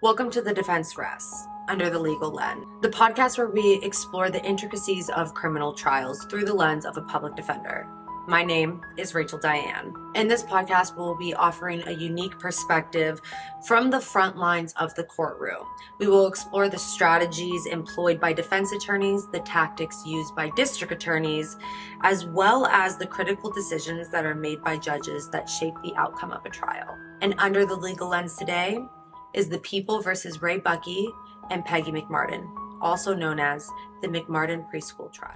Welcome to The Defense Rests, Under the Legal Lens, the podcast where we explore the intricacies of criminal trials through the lens of a public defender. My name is Rachel Diane. In this podcast, we'll be offering a unique perspective from the front lines of the courtroom. We will explore the strategies employed by defense attorneys, the tactics used by district attorneys, as well as the critical decisions that are made by judges that shape the outcome of a trial. And under the legal lens today is the People versus Ray Buckey and Peggy McMartin, also known as the McMartin Preschool Trial.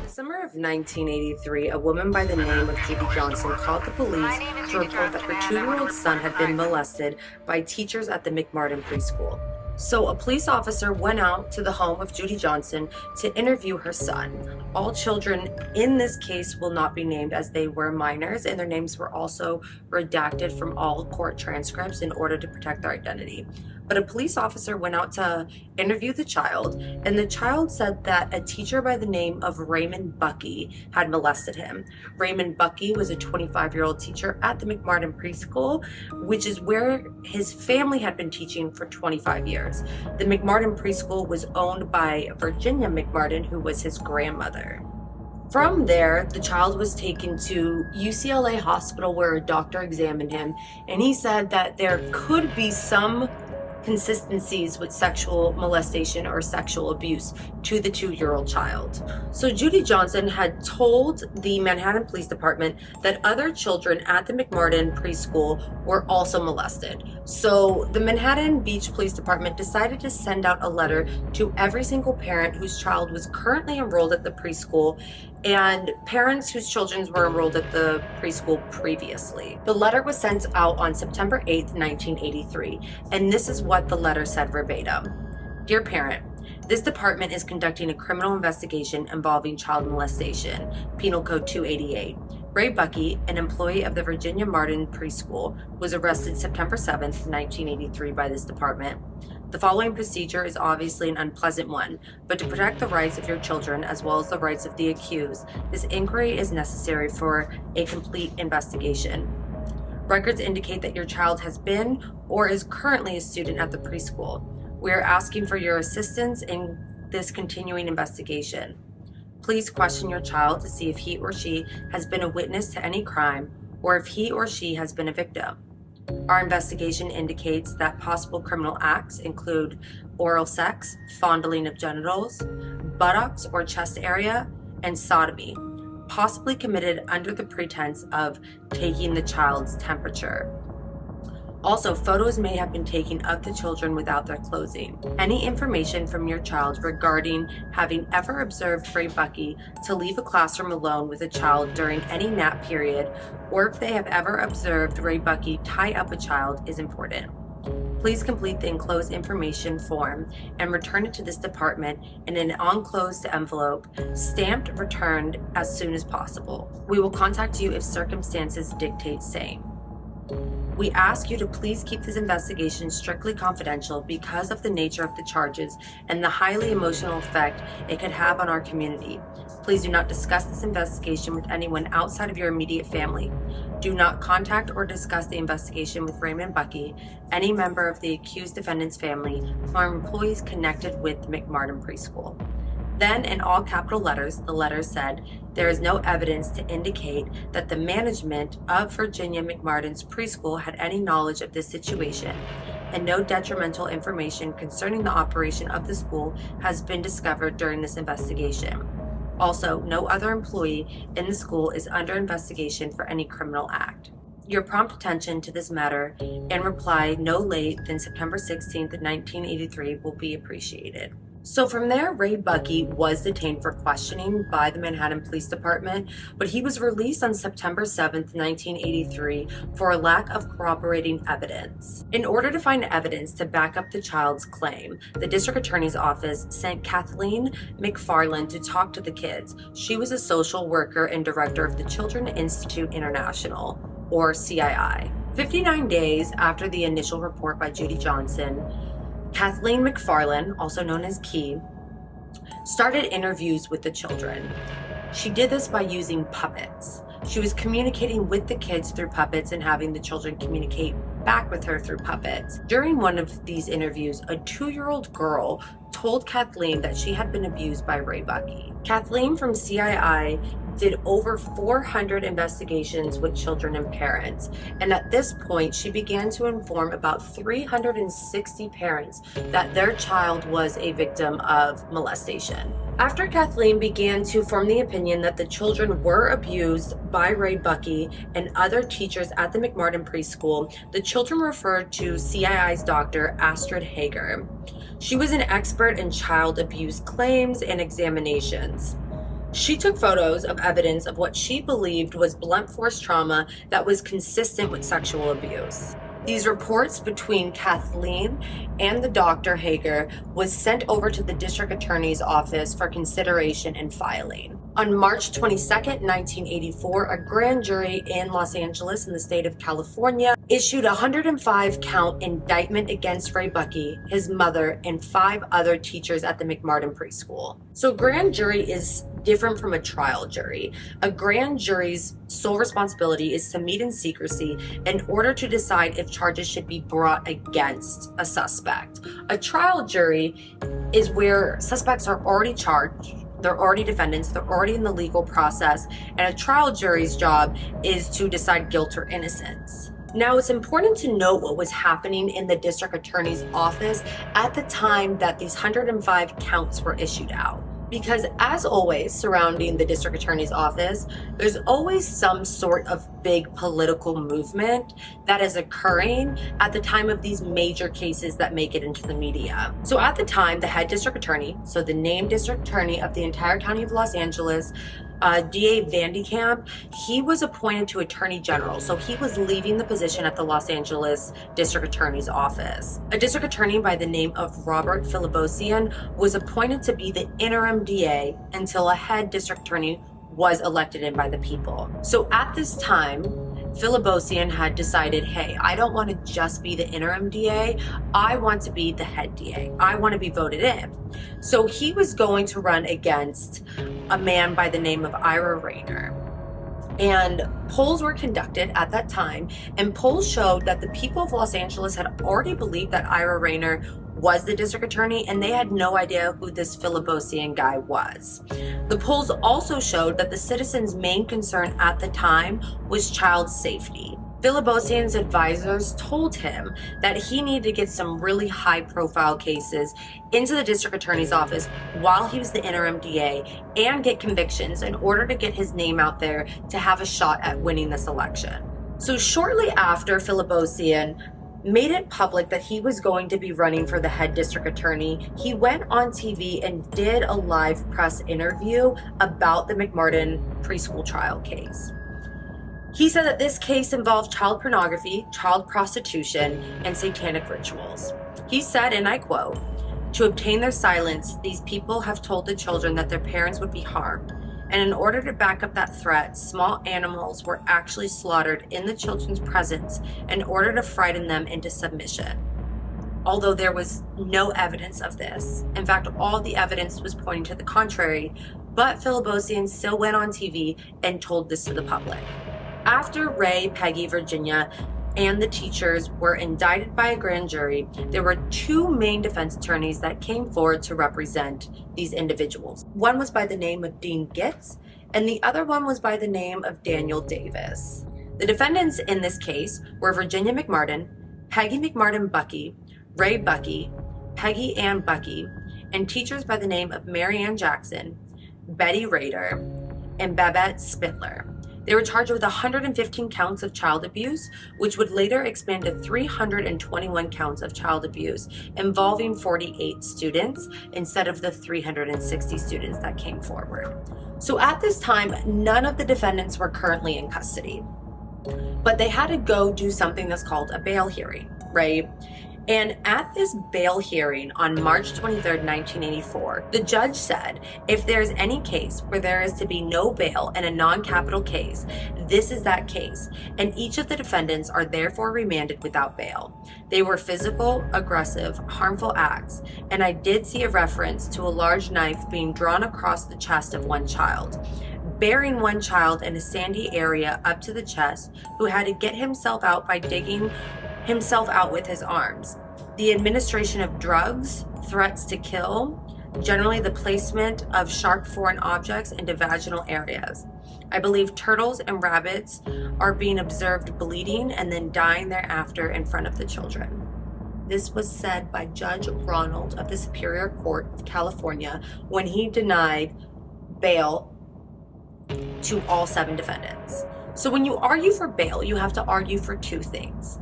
Summer of 1983, a woman by the name of Judy Johnson called the police to report that her 2-year-old son had been molested by teachers at the McMartin Preschool. So a police officer went out to the home of Judy Johnson to interview her son. All children in this case will not be named as they were minors, and their names were also redacted from all court transcripts in order to protect their identity. But a police officer went out to interview the child, and the child said that a teacher by the name of Raymond Buckey had molested him. Raymond Buckey was a 25-year-old teacher at the McMartin Preschool, which is where his family had been teaching for 25 years. The McMartin Preschool was owned by Virginia McMartin, who was his grandmother. From there, the child was taken to UCLA Hospital where a doctor examined him, and he said that there could be some consistencies with sexual molestation or sexual abuse to the 2-year-old child. So Judy Johnson had told the Manhattan Police Department that other children at the McMartin Preschool were also molested. So the Manhattan Beach Police Department decided to send out a letter to every single parent whose child was currently enrolled at the preschool and parents whose children were enrolled at the preschool previously. The letter was sent out on September 8th, 1983, and this is what the letter said verbatim. Dear parent, this department is conducting a criminal investigation involving child molestation, Penal Code 288. Ray Buckey, an employee of the Virginia McMartin Preschool, was arrested September 7th, 1983 by this department. The following procedure is obviously an unpleasant one, but to protect the rights of your children as well as the rights of the accused, this inquiry is necessary for a complete investigation. Records indicate that your child has been or is currently a student at the preschool. We are asking for your assistance in this continuing investigation. Please question your child to see if he or she has been a witness to any crime or if he or she has been a victim. Our investigation indicates that possible criminal acts include oral sex, fondling of genitals, buttocks or chest area, and sodomy, possibly committed under the pretense of taking the child's temperature. Also, photos may have been taken of the children without their clothing. Any information from your child regarding having ever observed Ray Buckey to leave a classroom alone with a child during any nap period, or if they have ever observed Ray Buckey tie up a child is important. Please complete the enclosed information form and return it to this department in an enclosed envelope, stamped returned as soon as possible. We will contact you if circumstances dictate same. We ask you to please keep this investigation strictly confidential because of the nature of the charges and the highly emotional effect it could have on our community. Please do not discuss this investigation with anyone outside of your immediate family. Do not contact or discuss the investigation with Raymond Buckey, any member of the accused defendant's family, or employees connected with the McMartin Preschool. Then, in all capital letters, the letter said, there is no evidence to indicate that the management of Virginia McMartin's preschool had any knowledge of this situation, and no detrimental information concerning the operation of the school has been discovered during this investigation. Also, no other employee in the school is under investigation for any criminal act. Your prompt attention to this matter and reply no late than September 16th, 1983 will be appreciated. So from there, Ray Buckey was detained for questioning by the Manhattan Police Department, but he was released on September 7th, 1983 for a lack of corroborating evidence. In order to find evidence to back up the child's claim, the district attorney's office sent Kathleen McFarland to talk to the kids. She was a social worker and director of the Children Institute International, or CII. 59 days after the initial report by Judy Johnson, Kathleen McFarland, also known as Key, started interviews with the children. She did this by using puppets. She was communicating with the kids through puppets and having the children communicate back with her through puppets. During one of these interviews, a 2-year-old girl told Kathleen that she had been abused by Ray Buckey. Kathleen from CII did over 400 investigations with children and parents, and at this point she began to inform about 360 parents that their child was a victim of molestation. After Kathleen began to form the opinion that the children were abused by Ray Buckey and other teachers at the McMartin Preschool, the children referred to CII's doctor, Astrid Hager. She was an expert in child abuse claims and examinations. She took photos of evidence of what she believed was blunt force trauma that was consistent with sexual abuse. These reports between Kathleen and the Dr. Hager was sent over to the district attorney's office for consideration and filing. On March 22nd, 1984, a grand jury in Los Angeles in the state of California issued a 105-count indictment against Ray Buckey, his mother, and 5 other teachers at the McMartin Preschool. So grand jury is different from a trial jury. A grand jury's sole responsibility is to meet in secrecy in order to decide if charges should be brought against a suspect. A trial jury is where suspects are already charged, they're already defendants, they're already in the legal process, and a trial jury's job is to decide guilt or innocence. Now, it's important to note what was happening in the district attorney's office at the time that these 105 counts were issued out. Because as always, surrounding the district attorney's office, there's always some sort of big political movement that is occurring at the time of these major cases that make it into the media. So at the time, the head district attorney, so the named district attorney of the entire county of Los Angeles, DA Vandekamp, he was appointed to Attorney General, so he was leaving the position at the Los Angeles District Attorney's office. A district attorney by the name of Robert Philibosian was appointed to be the interim DA until a head district attorney was elected in by the people. So at this time, Philibosian had decided, hey, I don't want to just be the interim DA, I want to be the head DA. I want to be voted in. So he was going to run against a man by the name of Ira Rayner. And polls were conducted at that time, and polls showed that the people of Los Angeles had already believed that Ira Rayner was the district attorney, and they had no idea who this Philibosian guy was. The polls also showed that the citizens' main concern at the time was child safety. Philibosian's advisors told him that he needed to get some really high-profile cases into the district attorney's office while he was the interim DA and get convictions in order to get his name out there to have a shot at winning this election. So shortly after Philibosian made it public that he was going to be running for the head district attorney, he went on TV and did a live press interview about the McMartin Preschool Trial case. He said that this case involved child pornography, child prostitution, and satanic rituals. He said, and I quote, "To obtain their silence, these people have told the children that their parents would be harmed. And in order to back up that threat, small animals were actually slaughtered in the children's presence in order to frighten them into submission." Although there was no evidence of this. In fact, all the evidence was pointing to the contrary, but Philibosian still went on TV and told this to the public. After Ray, Peggy, Virginia, and the teachers were indicted by a grand jury, there were 2 main defense attorneys that came forward to represent these individuals. One was by the name of Dean Gitz, and the other one was by the name of Daniel Davis. The defendants in this case were Virginia McMartin, Peggy McMartin Buckey, Ray Buckey, Peggy Ann Buckey, and teachers by the name of Mary Ann Jackson, Betty Rader, and Babette Spittler. They were charged with 115 counts of child abuse, which would later expand to 321 counts of child abuse involving 48 students instead of the 360 students that came forward. So at this time, none of the defendants were currently in custody, but they had to go do something that's called a bail hearing, right? And at this bail hearing on March 23rd, 1984, the judge said, if there's any case where there is to be no bail in a non-capital case, this is that case, and each of the defendants are therefore remanded without bail. They were physical, aggressive, harmful acts, and I did see a reference to a large knife being drawn across the chest of one child, bearing one child in a sandy area up to the chest who had to get himself out by digging himself out with his arms. The administration of drugs, threats to kill, generally the placement of sharp foreign objects into vaginal areas. I believe turtles and rabbits are being observed bleeding and then dying thereafter in front of the children. This was said by Judge Ronald of the Superior Court of California when he denied bail to all 7 defendants. So when you argue for bail, you have to argue for 2 things.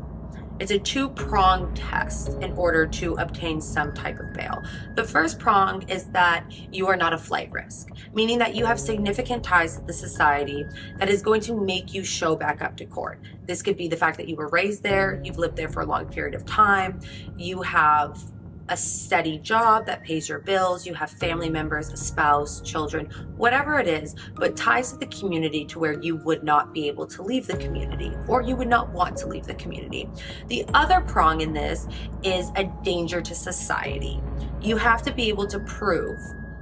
It's a 2-pronged test in order to obtain some type of bail. The first prong is that you are not a flight risk, meaning that you have significant ties to the society that is going to make you show back up to court. This could be the fact that you were raised there, you've lived there for a long period of time, you have a steady job that pays your bills, you have family members, a spouse, children, whatever it is, but ties to the community to where you would not be able to leave the community, or you would not want to leave the community. The other prong in this is a danger to society. You have to be able to prove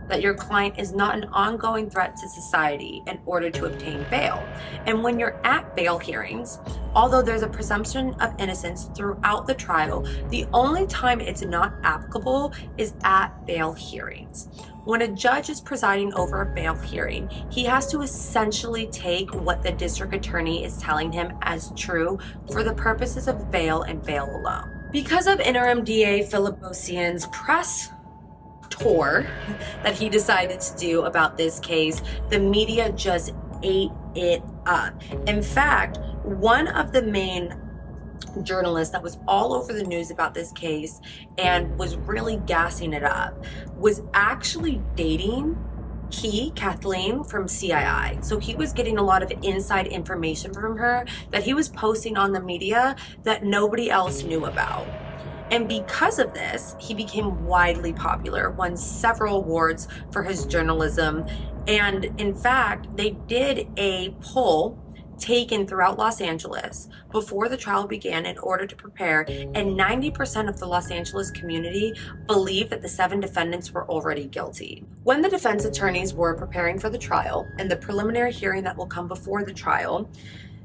that your client is not an ongoing threat to society in order to obtain bail. And when you're at bail hearings, although there's a presumption of innocence throughout the trial, the only time it's not applicable is at bail hearings. When a judge is presiding over a bail hearing, he has to essentially take what the district attorney is telling him as true for the purposes of bail and bail alone. Because of interim DA Philibosian's press tour that he decided to do about this case, the media just ate it up. In fact, one of the main journalists that was all over the news about this case and was really gassing it up was actually dating Kathleen from CII. So he was getting a lot of inside information from her that he was posting on the media that nobody else knew about. And because of this, he became widely popular, won several awards for his journalism. And in fact, they did a poll taken throughout Los Angeles before the trial began in order to prepare, and 90% of the Los Angeles community believed that the 7 defendants were already guilty. When the defense attorneys were preparing for the trial and the preliminary hearing that will come before the trial,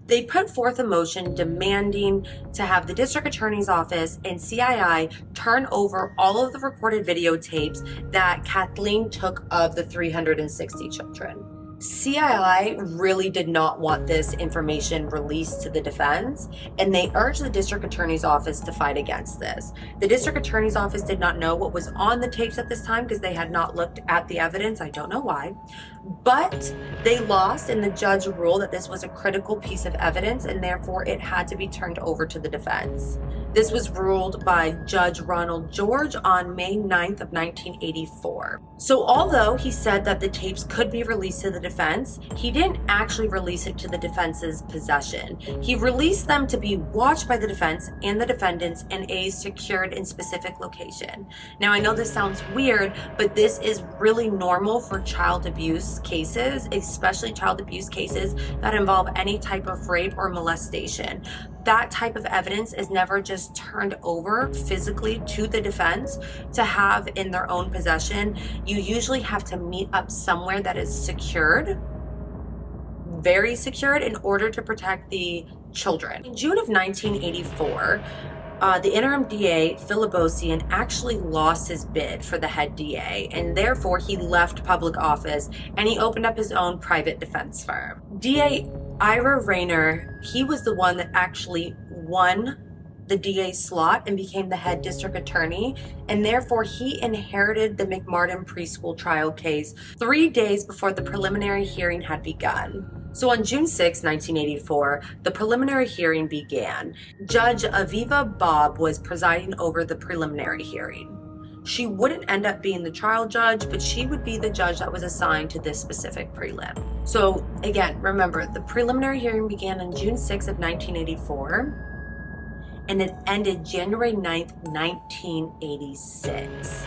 they put forth a motion demanding to have the district attorney's office and CII turn over all of the recorded videotapes that Kathleen took of the 360 children. CII really did not want this information released to the defense, and they urged the district attorney's office to fight against this. The district attorney's office did not know what was on the tapes at this time because they had not looked at the evidence. I don't know why. But they lost, and the judge ruled that this was a critical piece of evidence, and therefore it had to be turned over to the defense. This was ruled by Judge Ronald George on May 9th of 1984. So although he said that the tapes could be released to the defense, he didn't actually release it to the defense's possession. He released them to be watched by the defense and the defendants in a secured and specific location. Now, I know this sounds weird, but this is really normal for child abuse cases, especially child abuse cases that involve any type of rape or molestation. That type of evidence is never just turned over physically to the defense to have in their own possession. You usually have to meet up somewhere that is secured, very secured, in order to protect the children. In June of 1984, the interim DA, Philibosian, actually lost his bid for the head DA, and therefore he left public office and he opened up his own private defense firm. DA Ira Rayner, he was the one that actually won the DA slot and became the head district attorney, and therefore he inherited the McMartin Preschool Trial case 3 days before the preliminary hearing had begun. So on June 6, 1984, the preliminary hearing began. Judge Aviva Bob was presiding over the preliminary hearing. She wouldn't end up being the trial judge, but she would be the judge that was assigned to this specific prelim. So again, remember, the preliminary hearing began on June 6 of 1984. and it ended January 9th, 1986.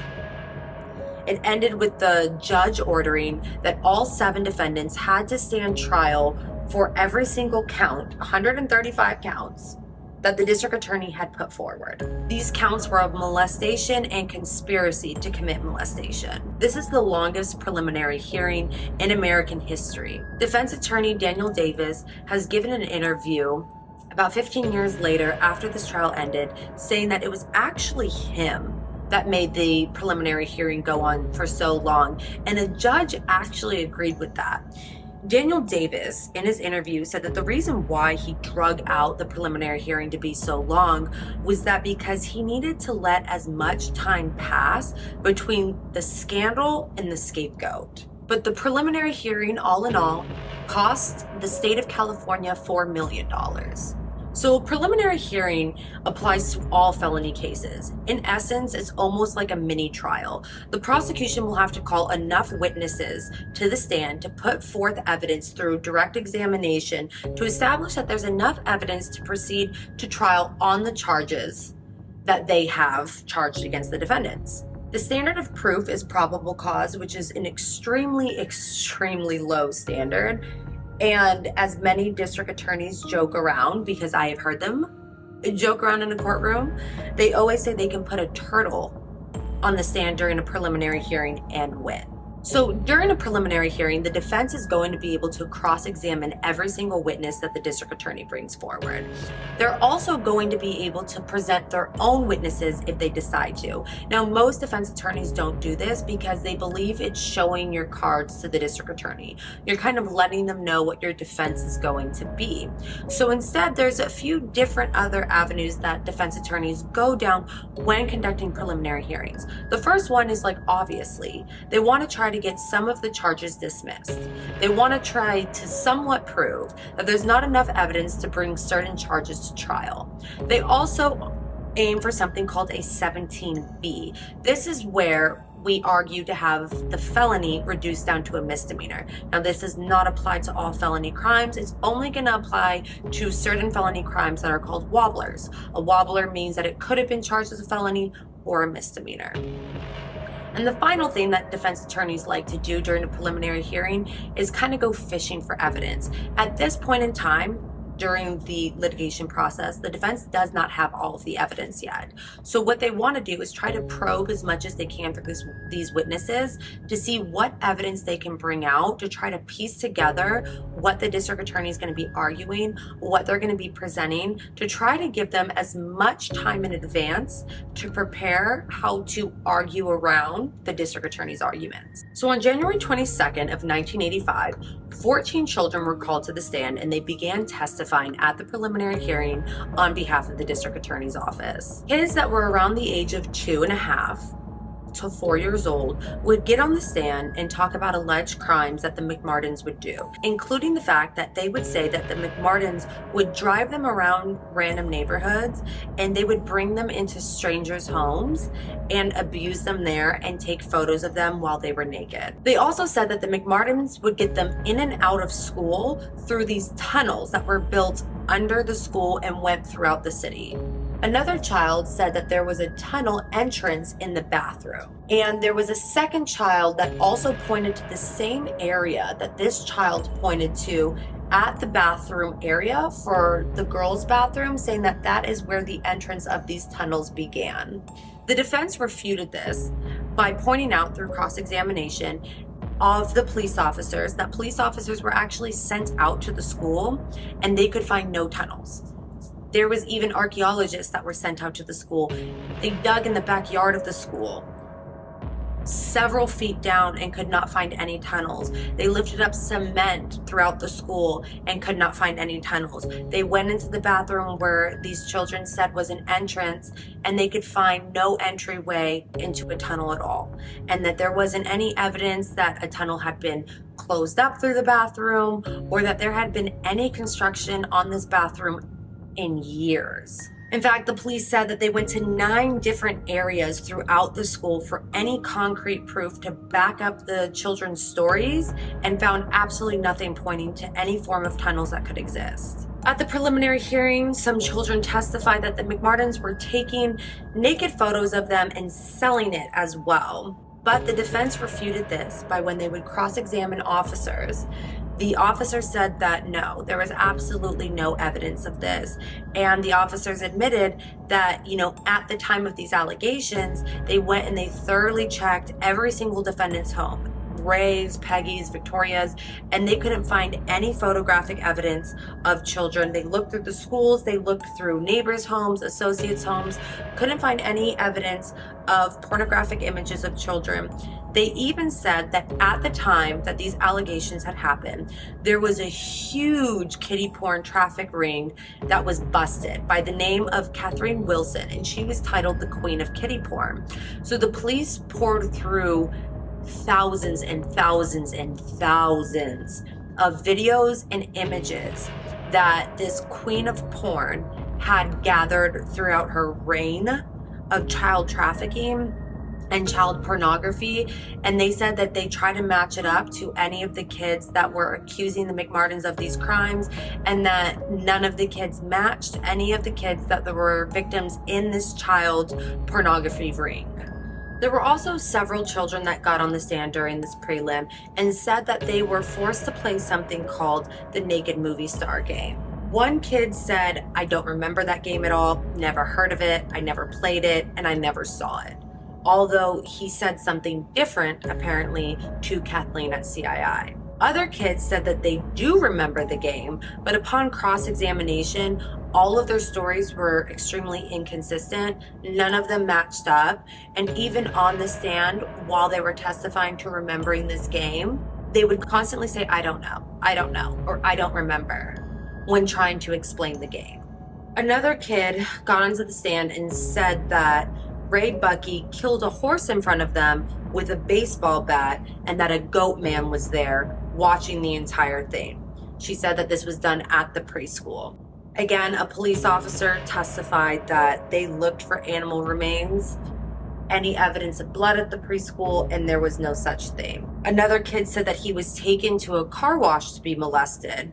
It ended with the judge ordering that all 7 defendants had to stand trial for every single count, 135 counts, that the district attorney had put forward. These counts were of molestation and conspiracy to commit molestation. This is the longest preliminary hearing in American history. Defense attorney Daniel Davis has given an interview about 15 years later after this trial ended, saying that it was actually him that made the preliminary hearing go on for so long, and the judge actually agreed with that. Daniel Davis, in his interview, said that the reason why he drug out the preliminary hearing to be so long was that because he needed to let as much time pass between the scandal and the scapegoat. But the preliminary hearing, all in all, cost the state of California $4 million. So a preliminary hearing applies to all felony cases. In essence, it's almost like a mini trial. The prosecution will have to call enough witnesses to the stand to put forth evidence through direct examination to establish that there's enough evidence to proceed to trial on the charges that they have charged against the defendants. The standard of proof is probable cause, which is an extremely low standard. And as many district attorneys joke around, because I have heard them joke around in a courtroom, they always say they can put a turtle on the stand during a preliminary hearing and win. So during a preliminary hearing, the defense is going to be able to cross-examine every single witness that the district attorney brings forward. They're also going to be able to present their own witnesses if they decide to. Now, most defense attorneys don't do this because they believe it's showing your cards to the district attorney. You're kind of letting them know what your defense is going to be. So instead, there's a few different other avenues that defense attorneys go down when conducting preliminary hearings. The first one is, like, obviously, they want to try to get some of the charges dismissed. They want to try to somewhat prove that there's not enough evidence to bring certain charges to trial. They also aim for something called a 17B. This is where we argue to have the felony reduced down to a misdemeanor. Now, this does not apply to all felony crimes. It's only going to apply to certain felony crimes that are called wobblers. A wobbler means that it could have been charged as a felony or a misdemeanor. And the final thing that defense attorneys like to do during a preliminary hearing is kind of go fishing for evidence. At this point in time, during the litigation process, the defense does not have all of the evidence yet. So what they want to do is try to probe as much as they can for these witnesses to see what evidence they can bring out to try to piece together what the district attorney is going to be arguing, what they're going to be presenting, to try to give them as much time in advance to prepare how to argue around the district attorney's arguments. So on January 22nd of 1985, 14 children were called to the stand and they began testifying at the preliminary hearing on behalf of the district attorney's office. Kids that were around the age of 2.5 to 4 years old would get on the stand and talk about alleged crimes that the McMartins would do, including the fact that they would say that the McMartins would drive them around random neighborhoods and they would bring them into strangers' homes and abuse them there and take photos of them while they were naked. They also said that the McMartins would get them in and out of school through these tunnels that were built under the school and went throughout the city. Another child said that there was a tunnel entrance in the bathroom. And there was a second child that also pointed to the same area that this child pointed to at the bathroom area for the girls' bathroom, saying that that is where the entrance of these tunnels began. The defense refuted this by pointing out through cross-examination of the police officers that police officers were actually sent out to the school and they could find no tunnels. There was even archaeologists that were sent out to the school. They dug in the backyard of the school, several feet down, and could not find any tunnels. They lifted up cement throughout the school and could not find any tunnels. They went into the bathroom where these children said was an entrance, and they could find no entryway into a tunnel at all. And that there wasn't any evidence that a tunnel had been closed up through the bathroom or that there had been any construction on this bathroom in years. In fact, the police said that they went to 9 different areas throughout the school for any concrete proof to back up the children's stories and found absolutely nothing pointing to any form of tunnels that could exist. At the preliminary hearing, some children testified that the McMartins were taking naked photos of them and selling it as well. But the defense refuted this by when they would cross-examine officers. The officer said that no, there was absolutely no evidence of this. And the officers admitted that, at the time of these allegations, they went and they thoroughly checked every single defendant's home. Ray's, Peggy's, Victoria's, and they couldn't find any photographic evidence of children. They looked through the schools, they looked through neighbors' homes, associates' homes, couldn't find any evidence of pornographic images of children. They even said that at the time that these allegations had happened, there was a huge kiddie porn traffic ring that was busted by the name of Catherine Wilson, and she was titled the Queen of Kiddie Porn. So the police poured through thousands and thousands and thousands of videos and images that this queen of porn had gathered throughout her reign of child trafficking and child pornography. And they said that they tried to match it up to any of the kids that were accusing the McMartins of these crimes, and that none of the kids matched any of the kids that were victims in this child pornography ring. There were also several children that got on the stand during this prelim and said that they were forced to play something called the Naked Movie Star game. One kid said, "I don't remember that game at all, never heard of it, I never played it, and I never saw it." Although he said something different, apparently, to Kathleen at CII. Other kids said that they do remember the game, but upon cross-examination, all of their stories were extremely inconsistent. None of them matched up. And even on the stand, while they were testifying to remembering this game, they would constantly say, I don't know, or I don't remember, when trying to explain the game. Another kid got onto the stand and said that Ray Bucky killed a horse in front of them with a baseball bat, and that a goat man was there watching the entire thing. She said that this was done at the preschool. Again, a police officer testified that they looked for animal remains, any evidence of blood at the preschool, and there was no such thing. Another kid said that he was taken to a car wash to be molested.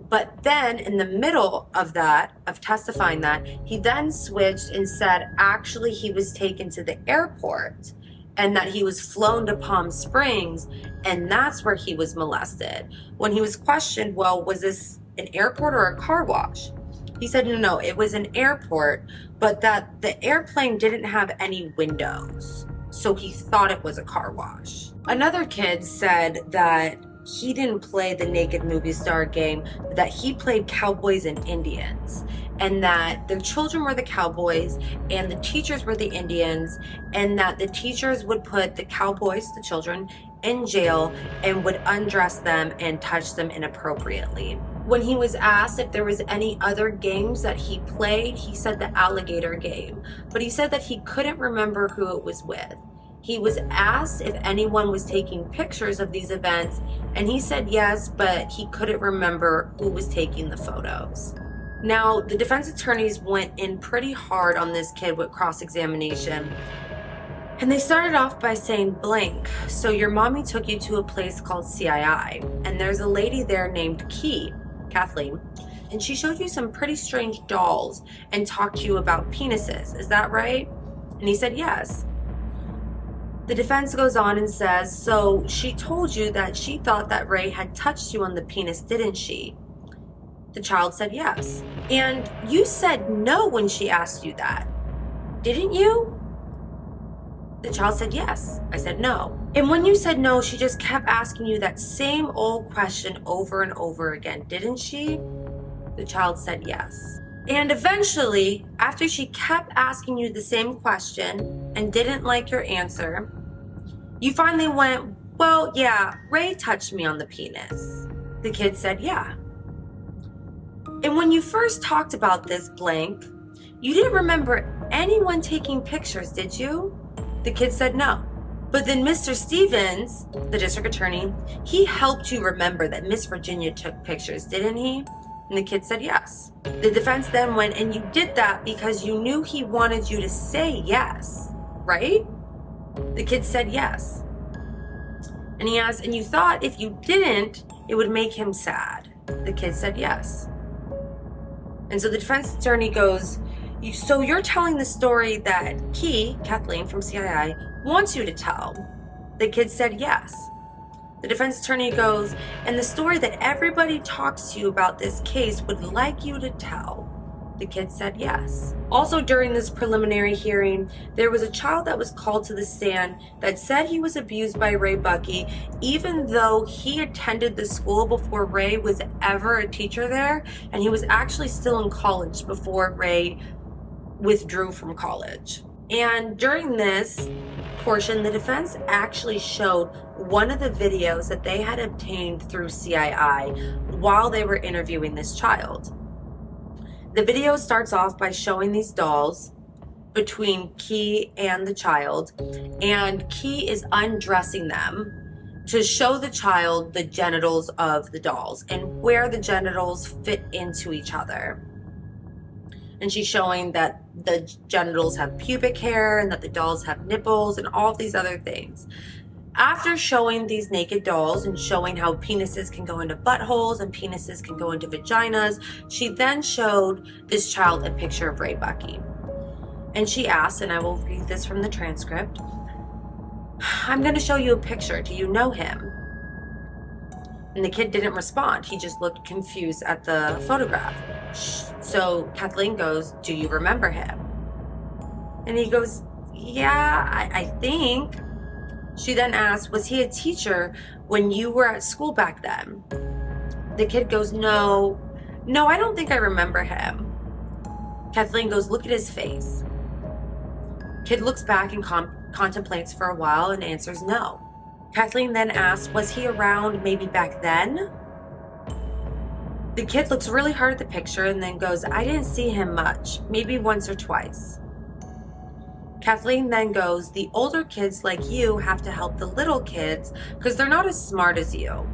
But then in the middle of that, of testifying that, he then switched and said actually he was taken to the airport and that he was flown to Palm Springs, and that's where he was molested. When he was questioned, well, was this an airport or a car wash? He said, no, it was an airport, but that the airplane didn't have any windows, so he thought it was a car wash. Another kid said that he didn't play the Naked Movie Star game, but that he played cowboys and Indians, and that the children were the cowboys and the teachers were the Indians, and that the teachers would put the cowboys, the children, in jail and would undress them and touch them inappropriately. When he was asked if there was any other games that he played, he said the alligator game, but he said that he couldn't remember who it was with. He was asked if anyone was taking pictures of these events, and he said yes, but he couldn't remember who was taking the photos. Now, the defense attorneys went in pretty hard on this kid with cross-examination, and they started off by saying, blank, so your mommy took you to a place called CII, and there's a lady there named Kathleen, and she showed you some pretty strange dolls and talked to you about penises, is that right? And he said yes. The defense goes on and says, so she told you that she thought that Ray had touched you on the penis, didn't she? The child said yes. And you said no when she asked you that, didn't you? The child said yes. I said no. And when you said no, she just kept asking you that same old question over and over again, didn't she? The child said yes. And eventually, after she kept asking you the same question and didn't like your answer, you finally went, well, yeah, Ray touched me on the penis. The kid said, yeah. And when you first talked about this, blank, you didn't remember anyone taking pictures, did you? The kid said no. But then Mr. Stevens, the district attorney, he helped you remember that Miss Virginia took pictures, didn't he? And the kid said yes. The defense then went, and you did that because you knew he wanted you to say yes, right? The kid said yes. And he asked, and you thought if you didn't, it would make him sad. The kid said yes. And so the defense attorney goes, so you're telling the story that Kathleen from CII, wants you to tell? The kid said yes. The defense attorney goes, and the story that everybody talks to you about this case would like you to tell? The kid said yes. Also during this preliminary hearing, there was a child that was called to the stand that said he was abused by Ray Buckey, even though he attended the school before Ray was ever a teacher there, and he was actually still in college before Ray withdrew from college. And during this portion, the defense actually showed one of the videos that they had obtained through CII while they were interviewing this child. The video starts off by showing these dolls between Key and the child, and Key is undressing them to show the child the genitals of the dolls and where the genitals fit into each other. And she's showing that the genitals have pubic hair and that the dolls have nipples and all of these other things. After showing these naked dolls and showing how penises can go into buttholes and penises can go into vaginas, she then showed this child a picture of Ray Buckey. And she asked, and I will read this from the transcript, "I'm going to show you a picture. Do you know him?" And the kid didn't respond. He just looked confused at the photograph. So Kathleen goes, "Do you remember him?" And he goes, "Yeah, I think." She then asks, "Was he a teacher when you were at school back then?" The kid goes, No, I don't think I remember him." Kathleen goes, "Look at his face." Kid looks back and contemplates for a while and answers no. Kathleen then asks, "Was he around maybe back then?" The kid looks really hard at the picture and then goes, "I didn't see him much, maybe once or twice." Kathleen then goes, "The older kids like you have to help the little kids because they're not as smart as you.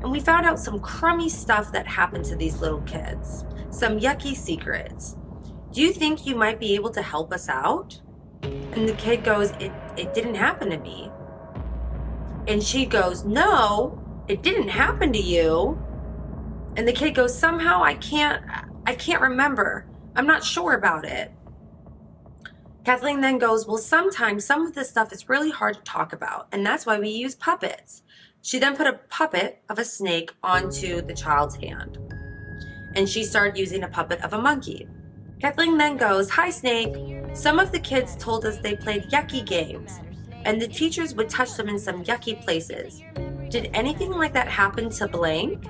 And we found out some crummy stuff that happened to these little kids, some yucky secrets. Do you think you might be able to help us out?" And the kid goes, it didn't happen to me." And she goes, "No, it didn't happen to you." And the kid goes, "Somehow I can't remember. I'm not sure about it." Kathleen then goes, "Well, sometimes some of this stuff is really hard to talk about, and that's why we use puppets." She then put a puppet of a snake onto the child's hand, and she started using a puppet of a monkey. Kathleen then goes, "Hi, Snake. Some of the kids told us they played yucky games, and the teachers would touch them in some yucky places. Did anything like that happen to blank?"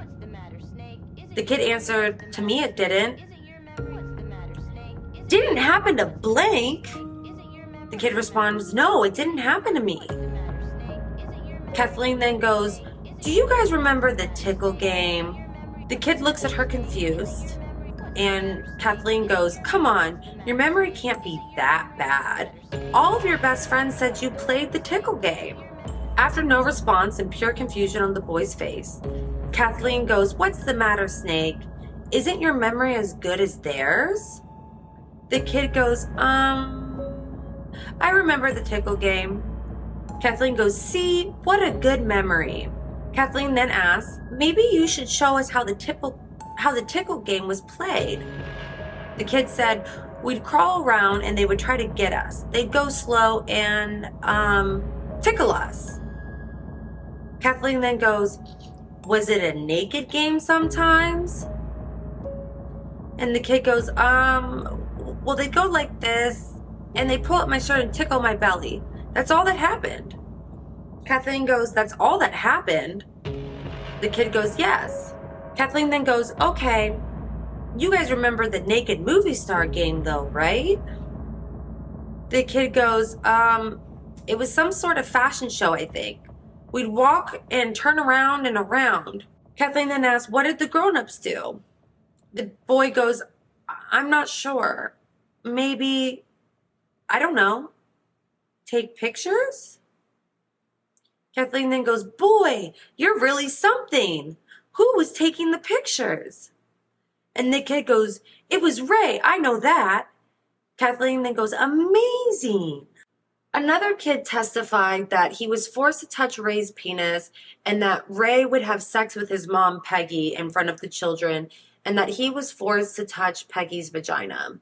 The kid answered, "To me, it didn't." "Didn't happen to blank?" The kid responds, "No, it didn't happen to me." Kathleen then goes, "Do you guys remember the tickle game?" The kid looks at her confused, and Kathleen goes, "Come on, your memory can't be that bad. All of your best friends said you played the tickle game." After no response and pure confusion on the boy's face, Kathleen goes, "What's the matter, Snake? Isn't your memory as good as theirs?" The kid goes, I remember the tickle game." Kathleen goes, "See, what a good memory." Kathleen then asks, "Maybe you should show us how the tickle game was played." The kid said, "We'd crawl around and they would try to get us. They'd go slow and, tickle us." Kathleen then goes, "Was it a naked game sometimes?" And the kid goes, well, they'd go like this, and they'd pull up my shirt and tickle my belly. That's all that happened." Kathleen goes, "That's all that happened?" The kid goes, "Yes." Kathleen then goes, "Okay, you guys remember the naked movie star game though, right?" The kid goes, it was some sort of fashion show, I think. We'd walk and turn around and around." Kathleen then asks, "What did the grown-ups do?" The boy goes, "I'm not sure. Maybe, I don't know, take pictures?" Kathleen then goes, "Boy, you're really something. Who was taking the pictures?" And the kid goes, "It was Ray, I know that." Kathleen then goes, "Amazing." Another kid testified that he was forced to touch Ray's penis and that Ray would have sex with his mom, Peggy, in front of the children, and that he was forced to touch Peggy's vagina.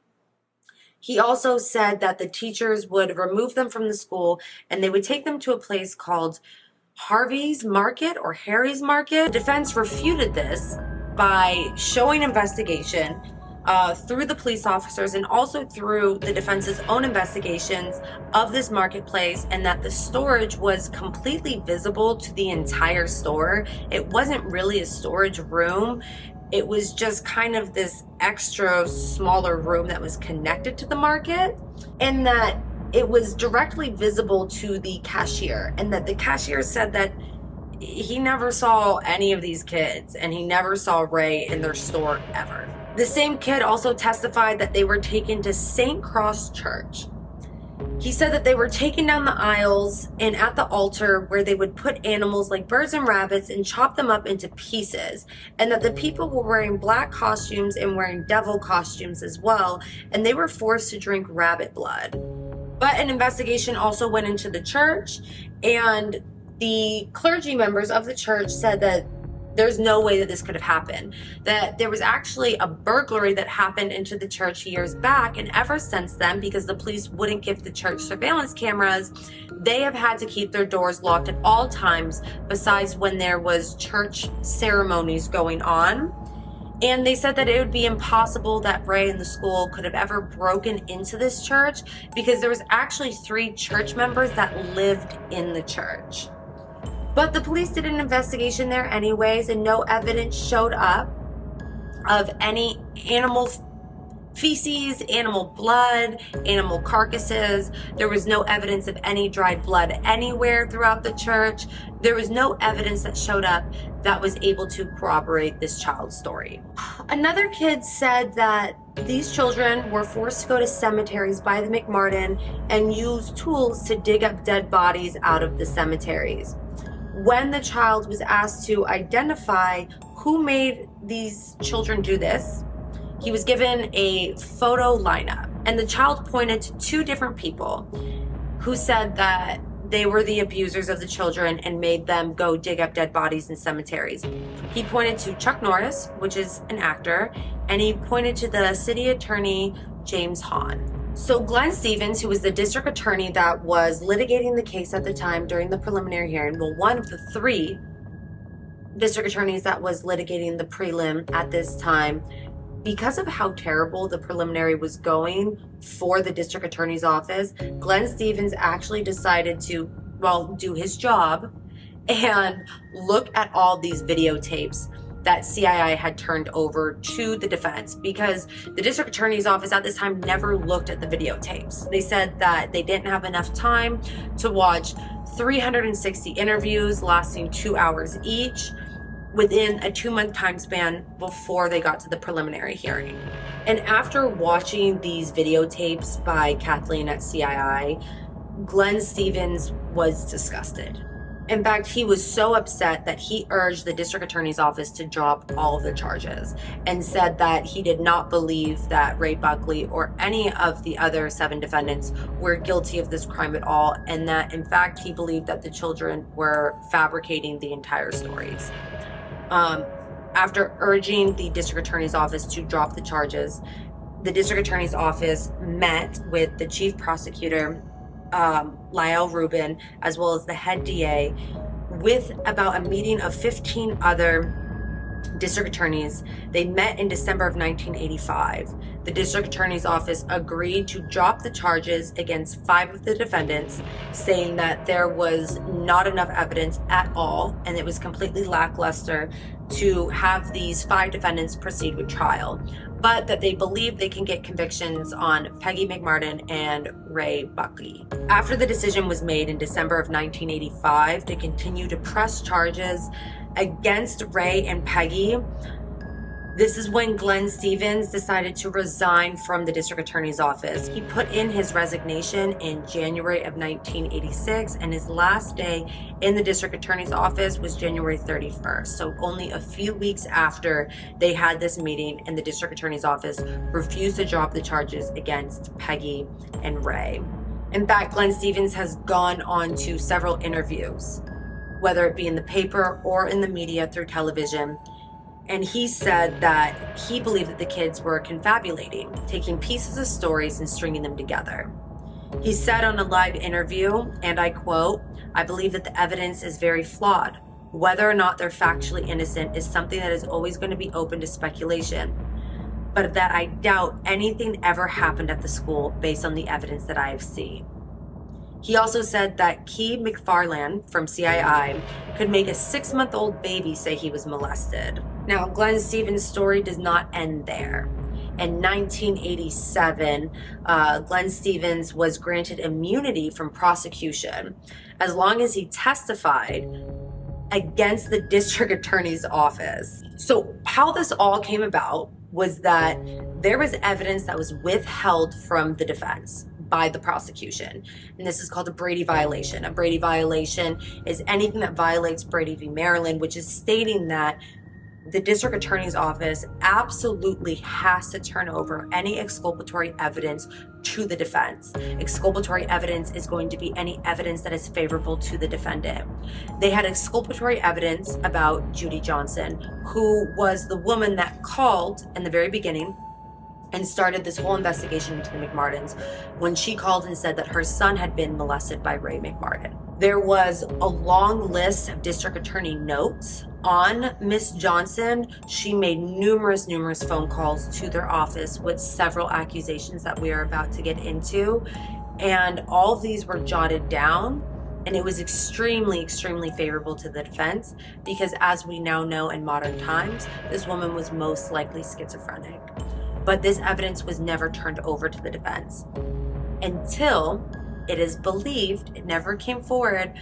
He also said that the teachers would remove them from the school and they would take them to a place called Harvey's Market or Harry's Market. The defense refuted this by showing investigation through the police officers and also through the defense's own investigations of this marketplace, and that the storage was completely visible to the entire store. It wasn't really a storage room. It was just kind of this extra smaller room that was connected to the market, and that it was directly visible to the cashier, and that the cashier said that he never saw any of these kids and he never saw Ray in their store ever. The same kid also testified that they were taken to St. Cross Church. He said that they were taken down the aisles and at the altar where they would put animals like birds and rabbits and chop them up into pieces, and that the people were wearing black costumes and wearing devil costumes as well, and they were forced to drink rabbit blood. But an investigation also went into the church, and the clergy members of the church said that there's no way that this could have happened, that there was actually a burglary that happened into the church years back, and ever since then, because the police wouldn't give the church surveillance cameras, they have had to keep their doors locked at all times besides when there was church ceremonies going on. And they said that it would be impossible that Ray and the school could have ever broken into this church, because there was actually 3 church members that lived in the church. But the police did an investigation there anyways, and no evidence showed up of any animal feces, animal blood, animal carcasses. There was no evidence of any dried blood anywhere throughout the church. There was no evidence that showed up that was able to corroborate this child's story. Another kid said that these children were forced to go to cemeteries by the McMartin and use tools to dig up dead bodies out of the cemeteries. When the child was asked to identify who made these children do this, he was given a photo lineup, and the child pointed to 2 different people who said that they were the abusers of the children and made them go dig up dead bodies in cemeteries. He pointed to Chuck Norris, which is an actor, and he pointed to the city attorney, James Hahn. So Glenn Stevens, who was the district attorney that was litigating the case at the time during the preliminary hearing, well, one of the 3 district attorneys that was litigating the prelim at this time, because of how terrible the preliminary was going for the district attorney's office, Glenn Stevens actually decided to, do his job and look at all these videotapes that CII had turned over to the defense, because the district attorney's office at this time never looked at the videotapes. They said that they didn't have enough time to watch 360 interviews lasting 2 hours each within a 2-month time span before they got to the preliminary hearing. And after watching these videotapes by Kathleen at CII, Glenn Stevens was disgusted. In fact, he was so upset that he urged the district attorney's office to drop all of the charges, and said that he did not believe that Ray Buckley or any of the other 7 defendants were guilty of this crime at all, and that in fact he believed that the children were fabricating the entire stories. After urging the district attorney's office to drop the charges, the district attorney's office met with the chief prosecutor, Lyle Rubin, as well as the head DA, with about a meeting of 15 other district attorneys. They met in December of 1985. The district attorney's office agreed to drop the charges against 5 of the defendants, saying that there was not enough evidence at all, and it was completely lackluster to have these 5 defendants proceed with trial, but that they believe they can get convictions on Peggy McMartin and Ray Buckley. After the decision was made in December of 1985 to continue to press charges against Ray and Peggy, this is when Glenn Stevens decided to resign from the district attorney's office. He put in his resignation in January of 1986, and his last day in the district attorney's office was January 31st. So only a few weeks after they had this meeting, and the district attorney's office refused to drop the charges against Peggy and Ray. In fact, Glenn Stevens has gone on to several interviews, whether it be in the paper or in the media through television, And he said that he believed that the kids were confabulating, taking pieces of stories and stringing them together. He said on a live interview, and I quote, "I believe that the evidence is very flawed. Whether or not they're factually innocent is something that is always going to be open to speculation, but that I doubt anything ever happened at the school based on the evidence that I have seen." He also said that Key McFarland from CII could make a 6-month-old baby say he was molested. Now, Glenn Stevens' story does not end there. In 1987, Glenn Stevens was granted immunity from prosecution as long as he testified against the district attorney's office. So how this all came about was that there was evidence that was withheld from the defense by the prosecution. And this is called a Brady violation. A Brady violation is anything that violates Brady v. Maryland, which is stating that the district attorney's office absolutely has to turn over any exculpatory evidence to the defense. Exculpatory evidence is going to be any evidence that is favorable to the defendant. They had exculpatory evidence about Judy Johnson, who was the woman that called in the very beginning and started this whole investigation into the McMartins when she called and said that her son had been molested by Ray McMartin. There was a long list of district attorney notes on Miss Johnson. She made numerous phone calls to their office with several accusations that we are about to get into. And all of these were jotted down. And it was extremely favorable to the defense because, as we now know in modern times, this woman was most likely schizophrenic. But this evidence was never turned over to the defense until it is believed, it never came forward,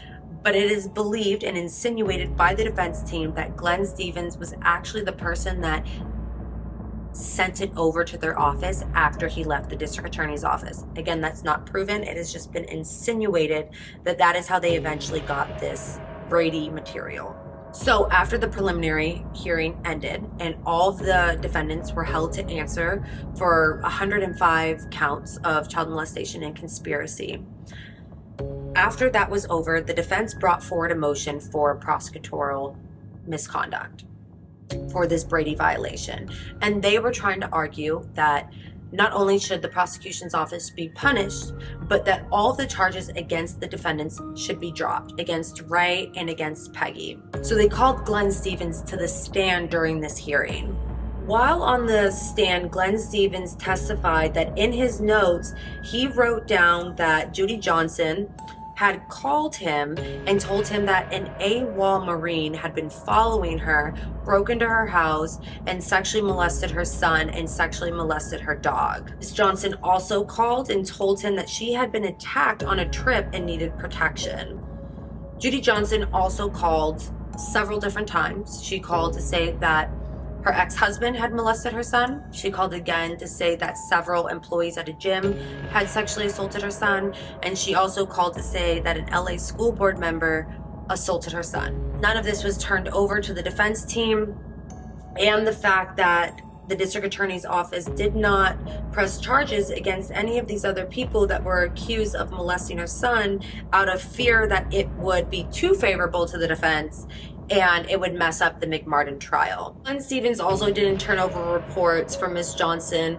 but it is believed and insinuated by the defense team that Glenn Stevens was actually the person that sent it over to their office after he left the district attorney's office. Again, that's not proven. It has just been insinuated that that is how they eventually got this Brady material. So after the preliminary hearing ended and all of the defendants were held to answer for 105 counts of child molestation and conspiracy, after that was over, the defense brought forward a motion for prosecutorial misconduct for this Brady violation. And they were trying to argue that not only should the prosecution's office be punished, but that all the charges against the defendants should be dropped, against Ray and against Peggy. So they called Glenn Stevens to the stand during this hearing. While on the stand, Glenn Stevens testified that in his notes, he wrote down that Judy Johnson had called him and told him that an AWOL Marine had been following her, broke into her house, and sexually molested her son and sexually molested her dog. Ms. Johnson also called and told him that she had been attacked on a trip and needed protection. Judy Johnson also called several different times. She called to say that her ex-husband had molested her son. She called again to say that several employees at a gym had sexually assaulted her son. And she also called to say that an LA school board member assaulted her son. None of this was turned over to the defense team. And the fact that the district attorney's office did not press charges against any of these other people that were accused of molesting her son out of fear that it would be too favorable to the defense and it would mess up the McMartin trial. Glenn Stevens also didn't turn over reports from Ms. Johnson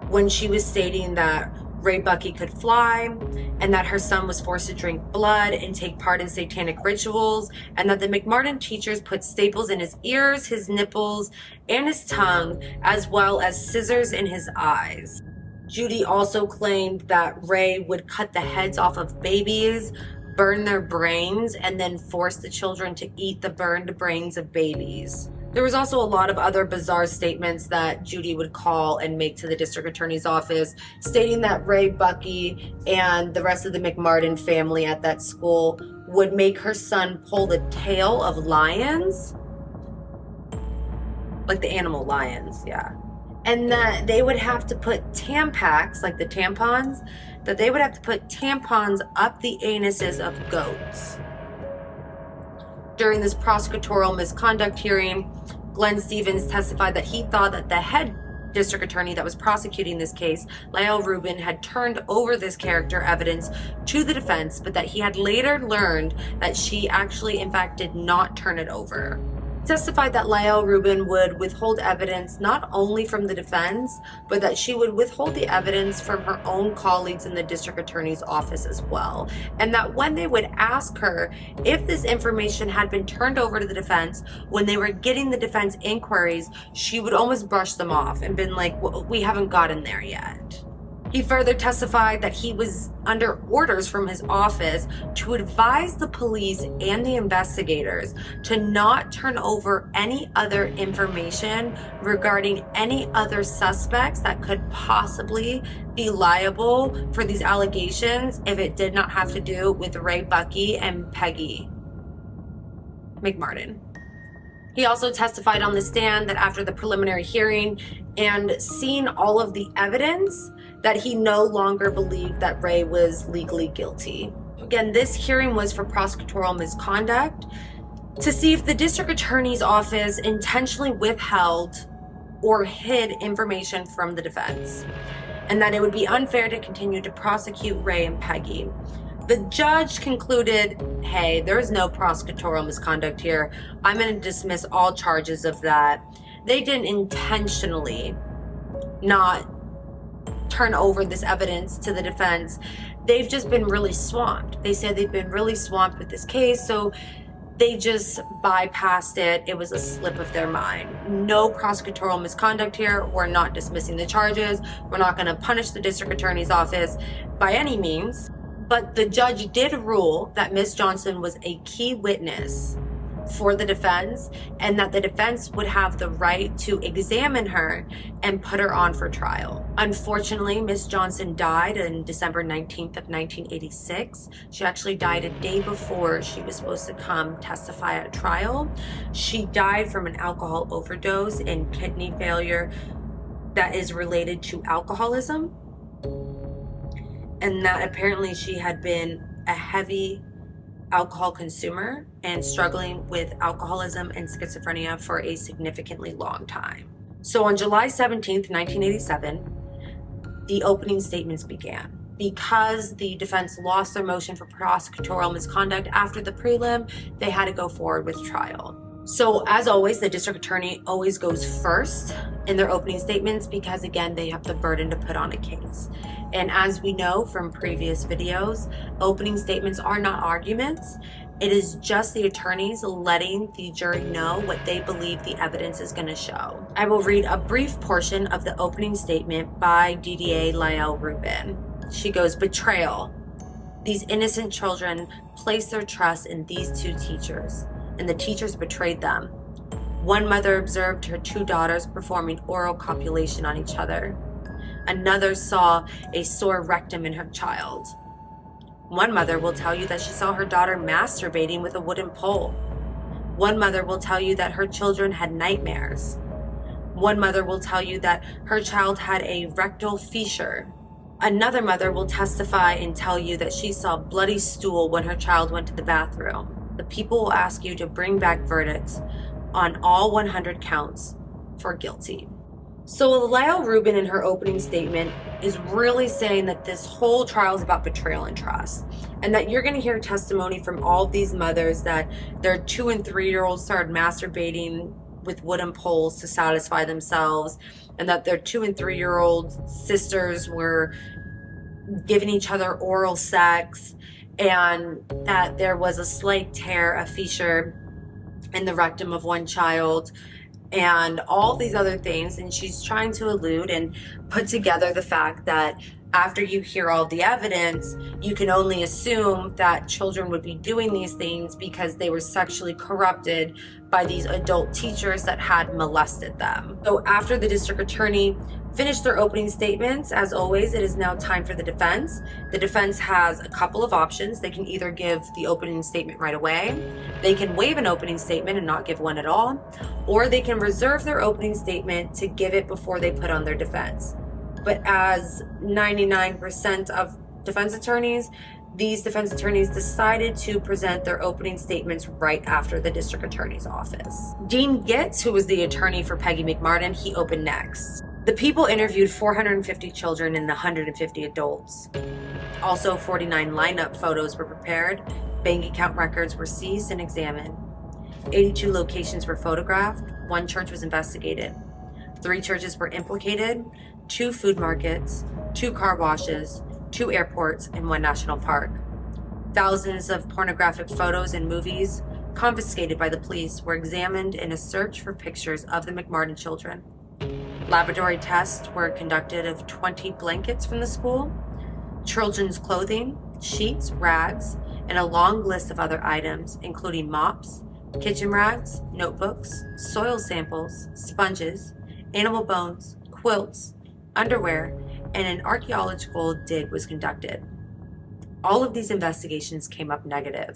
when she was stating that Ray Bucky could fly and that her son was forced to drink blood and take part in satanic rituals, and that the McMartin teachers put staples in his ears, his nipples, and his tongue, as well as scissors in his eyes. Judy also claimed that Ray would cut the heads off of babies, burn their brains, and then force the children to eat the burned brains of babies. There was also a lot of other bizarre statements that Judy would call and make to the district attorney's office, stating that Ray Bucky and the rest of the McMartin family at that school would make her son pull the tail of lions, like the animal lions, yeah. And that they would have to put Tampax, like the tampons, that they would have to put tampons up the anuses of goats. During this prosecutorial misconduct hearing, Glenn Stevens testified that he thought that the head district attorney that was prosecuting this case, Lyle Rubin, had turned over this character evidence to the defense, but that he had later learned that she actually, in fact, did not turn it over. Testified that Lael Rubin would withhold evidence not only from the defense, but that she would withhold the evidence from her own colleagues in the district attorney's office as well. And that when they would ask her if this information had been turned over to the defense, when they were getting the defense inquiries, she would almost brush them off and been like, well, we haven't gotten there yet. He further testified that he was under orders from his office to advise the police and the investigators to not turn over any other information regarding any other suspects that could possibly be liable for these allegations if it did not have to do with Ray Buckey and Peggy McMartin. He also testified on the stand that after the preliminary hearing and seeing all of the evidence, that he no longer believed that Ray was legally guilty. Again, this hearing was for prosecutorial misconduct to see if the district attorney's office intentionally withheld or hid information from the defense, and that it would be unfair to continue to prosecute Ray and Peggy. The judge concluded, hey, there's no prosecutorial misconduct here. I'm going to dismiss all charges of that. They didn't intentionally not turn over this evidence to the defense. They've just been really swamped. They said they've been really swamped with this case, so they just bypassed it. It was a slip of their mind. No prosecutorial misconduct here. We're not dismissing the charges. We're not going to punish the district attorney's office by any means. But the judge did rule that Ms. Johnson was a key witness for the defense, and that the defense would have the right to examine her and put her on for trial. Unfortunately, Ms. Johnson died on December 19th of 1986. She actually died a day before she was supposed to come testify at trial. She died from an alcohol overdose and kidney failure that is related to alcoholism, and that apparently she had been a heavy alcohol consumer and struggling with alcoholism and schizophrenia for a significantly long time. So on July 17th, 1987, the opening statements began. Because the defense lost their motion for prosecutorial misconduct after the prelim, they had to go forward with trial. So as always, the district attorney always goes first in their opening statements because, again, they have the burden to put on a case. And as we know from previous videos, opening statements are not arguments. It is just the attorneys letting the jury know what they believe the evidence is going to show. I will read a brief portion of the opening statement by DDA Lael Rubin. She goes, "Betrayal. These innocent children placed their trust in these two teachers, and the teachers betrayed them. One mother observed her two daughters performing oral copulation on each other. Another saw a sore rectum in her child. One mother will tell you that she saw her daughter masturbating with a wooden pole. One mother will tell you that her children had nightmares. One mother will tell you that her child had a rectal fissure. Another mother will testify and tell you that she saw bloody stool when her child went to the bathroom. The people will ask you to bring back verdicts on all 100 counts for guilty." So Lael Rubin in her opening statement is really saying that this whole trial is about betrayal and trust, and that you're going to hear testimony from all of these mothers that their 2- and 3-year-olds started masturbating with wooden poles to satisfy themselves, and that their 2- and 3-year-old sisters were giving each other oral sex, and that there was a slight tear, a fissure in the rectum of one child, and all these other things. And she's trying to allude and put together the fact that after you hear all the evidence, you can only assume that children would be doing these things because they were sexually corrupted by these adult teachers that had molested them. So after the district attorney finished their opening statements, as always, it is now time for the defense. The defense has a couple of options. They can either give the opening statement right away, they can waive an opening statement and not give one at all, or they can reserve their opening statement to give it before they put on their defense. But as 99% of defense attorneys, these defense attorneys decided to present their opening statements right after the district attorney's office. Dean Gitz, who was the attorney for Peggy McMartin, he opened next. The people interviewed 450 children and 150 adults. Also, 49 lineup photos were prepared. Bank account records were seized and examined. 82 locations were photographed, 1 church was investigated, 3 churches were implicated, 2 food markets, 2 car washes, 2 airports, and 1 national park. Thousands of pornographic photos and movies confiscated by the police were examined in a search for pictures of the McMartin children. Laboratory tests were conducted of 20 blankets from the school, children's clothing, sheets, rags, and a long list of other items, including mops, kitchen rags, notebooks, soil samples, sponges, animal bones, quilts, underwear, and an archaeological dig was conducted. All of these investigations came up negative.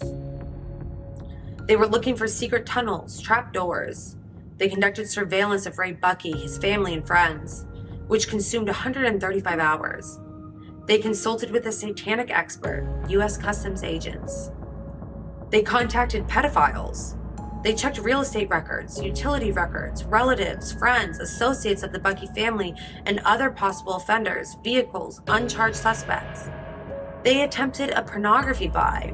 They were looking for secret tunnels, trapdoors. They conducted surveillance of Ray Buckey, his family, and friends, which consumed 135 hours. They consulted with a satanic expert, U.S. Customs agents. They contacted pedophiles. They checked real estate records, utility records, relatives, friends, associates of the Buckey family, and other possible offenders, vehicles, uncharged suspects. They attempted a pornography buy.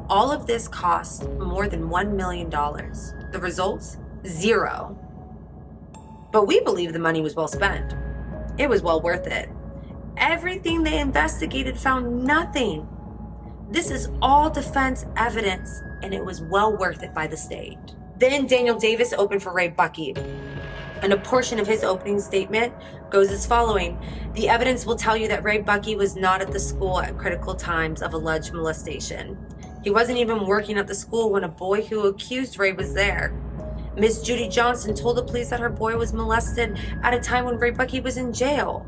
All of this cost more than $1 million. The results? 0. But we believe the money was well spent. It was well worth it. Everything they investigated found nothing. This is all defense evidence, and it was well worth it by the state. Then Daniel Davis opened for Ray Buckey, and a portion of his opening statement goes as following. The evidence will tell you that Ray Buckey was not at the school at critical times of alleged molestation. He wasn't even working at the school when a boy who accused Ray was there. Miss Judy Johnson told the police that her boy was molested at a time when Ray Buckey was in jail.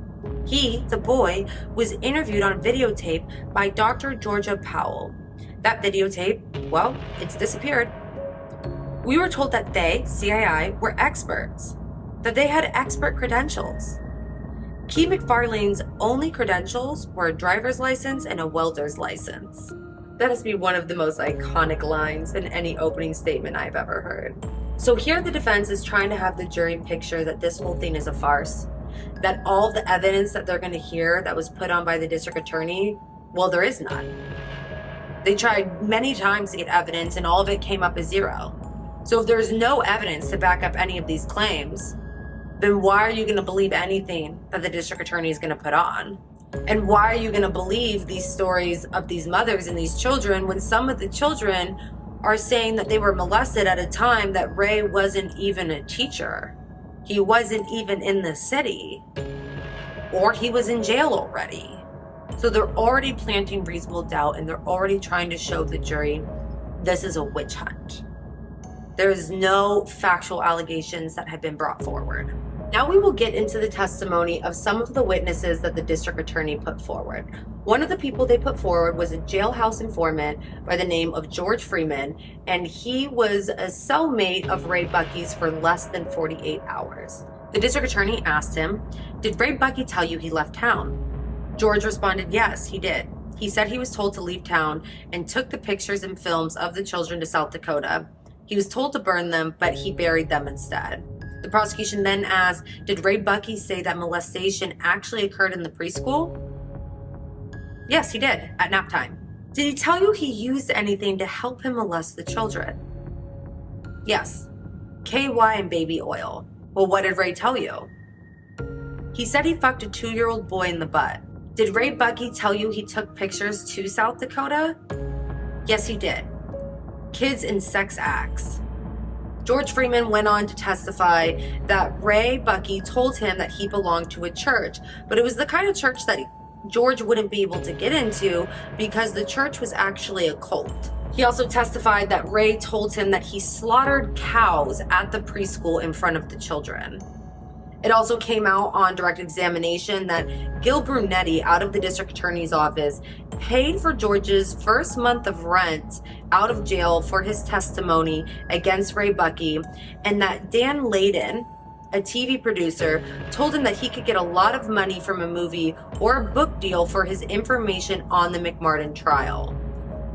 He, the boy, was interviewed on videotape by Dr. Georgia Powell. That videotape, well, it's disappeared. We were told that they, CII, were experts, that they had expert credentials. Key McFarlane's only credentials were a driver's license and a welder's license. That has to be one of the most iconic lines in any opening statement I've ever heard. So here the defense is trying to have the jury picture that this whole thing is a farce, that all the evidence that they're going to hear that was put on by the district attorney, well, there is none. They tried many times to get evidence and all of it came up as 0. So if there's no evidence to back up any of these claims, then why are you going to believe anything that the district attorney is going to put on? And why are you going to believe these stories of these mothers and these children when some of the children are saying that they were molested at a time that Ray wasn't even a teacher? He wasn't even in the city, or he was in jail already. So they're already planting reasonable doubt, and they're already trying to show the jury this is a witch hunt. There is no factual allegations that have been brought forward. Now we will get into the testimony of some of the witnesses that the district attorney put forward. One of the people they put forward was a jailhouse informant by the name of George Freeman, and he was a cellmate of Ray Buckey's for less than 48 hours. The district attorney asked him, "Did Ray Buckey tell you he left town?" George responded, "Yes, he did. He said he was told to leave town and took the pictures and films of the children to South Dakota. He was told to burn them, but he buried them instead." The prosecution then asked, "Did Ray Buckey say that molestation actually occurred in the preschool?" "Yes, he did, at nap time." "Did he tell you he used anything to help him molest the children?" "Yes, KY and baby oil." "Well, what did Ray tell you?" "He said he fucked a 2-year-old boy in the butt." "Did Ray Buckey tell you he took pictures to South Dakota?" "Yes, he did. Kids in sex acts." George Freeman went on to testify that Ray Buckey told him that he belonged to a church, but it was the kind of church that George wouldn't be able to get into because the church was actually a cult. He also testified that Ray told him that he slaughtered cows at the preschool in front of the children. It also came out on direct examination that Gil Brunetti, out of the district attorney's office, paid for George's first month of rent out of jail for his testimony against Ray Buckey, and that Dan Layden, a TV producer, told him that he could get a lot of money from a movie or a book deal for his information on the McMartin trial.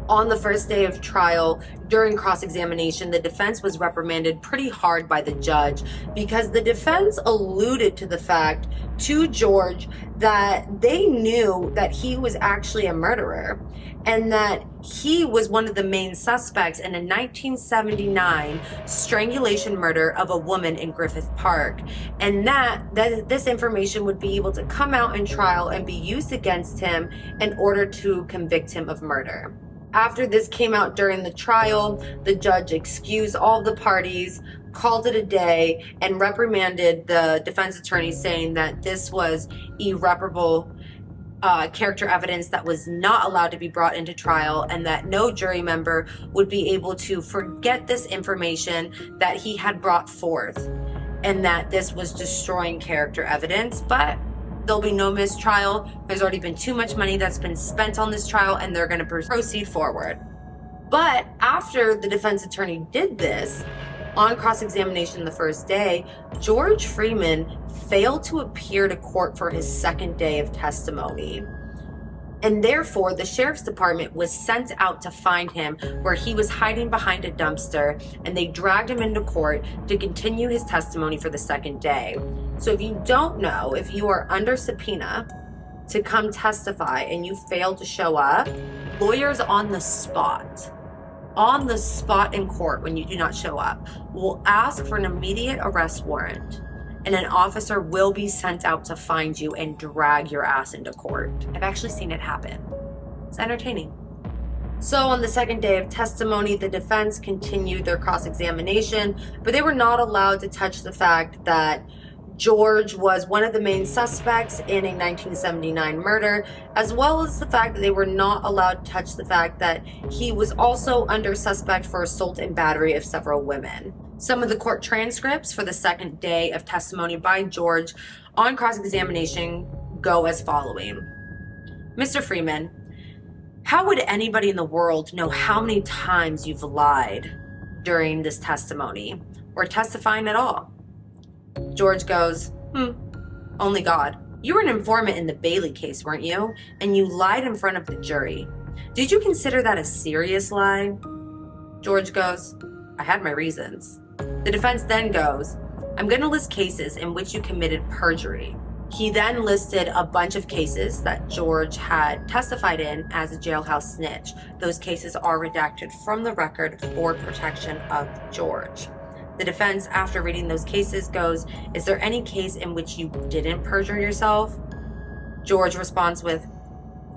On the first day of trial, during cross-examination, the defense was reprimanded pretty hard by the judge because the defense alluded to the fact to George that they knew that he was actually a murderer. and that he was one of the main suspects in a 1979 strangulation murder of a woman in Griffith Park, and that this information would be able to come out in trial and be used against him in order to convict him of murder. After this came out during the trial, the judge excused all the parties, called it a day, and reprimanded the defense attorney, saying that this was irreparable character evidence that was not allowed to be brought into trial, and that no jury member would be able to forget this information that he had brought forth, and that this was destroying character evidence. But there'll be no mistrial. There's already been too much money that's been spent on this trial, and they're going to proceed forward. But after the defense attorney did this, on cross-examination the first day, George Freeman failed to appear to court for his second day of testimony. And therefore, the sheriff's department was sent out to find him, where he was hiding behind a dumpster, and they dragged him into court to continue his testimony for the second day. So if you don't know, if you are under subpoena to come testify and you fail to show up, lawyers on the spot in court, when you do not show up, will ask for an immediate arrest warrant, and an officer will be sent out to find you and drag your ass into court. I've actually seen it happen. It's entertaining. So on the second day of testimony, the defense continued their cross-examination, but they were not allowed to touch the fact that George was one of the main suspects in a 1979 murder, as well as the fact that they were not allowed to touch the fact that he was also under suspect for assault and battery of several women. Some of the court transcripts for the second day of testimony by George on cross-examination go as following. Mr. Freeman, how would anybody in the world know how many times you've lied during this testimony or testifying at all? George goes, only God. You were an informant in the Bailey case, weren't you? And you lied in front of the jury. Did you consider that a serious lie? George goes, I had my reasons. The defense then goes, I'm going to list cases in which you committed perjury. He then listed a bunch of cases that George had testified in as a jailhouse snitch. Those cases are redacted from the record for protection of George. The defense, after reading those cases, goes, is there any case in which you didn't perjure yourself? George responds with,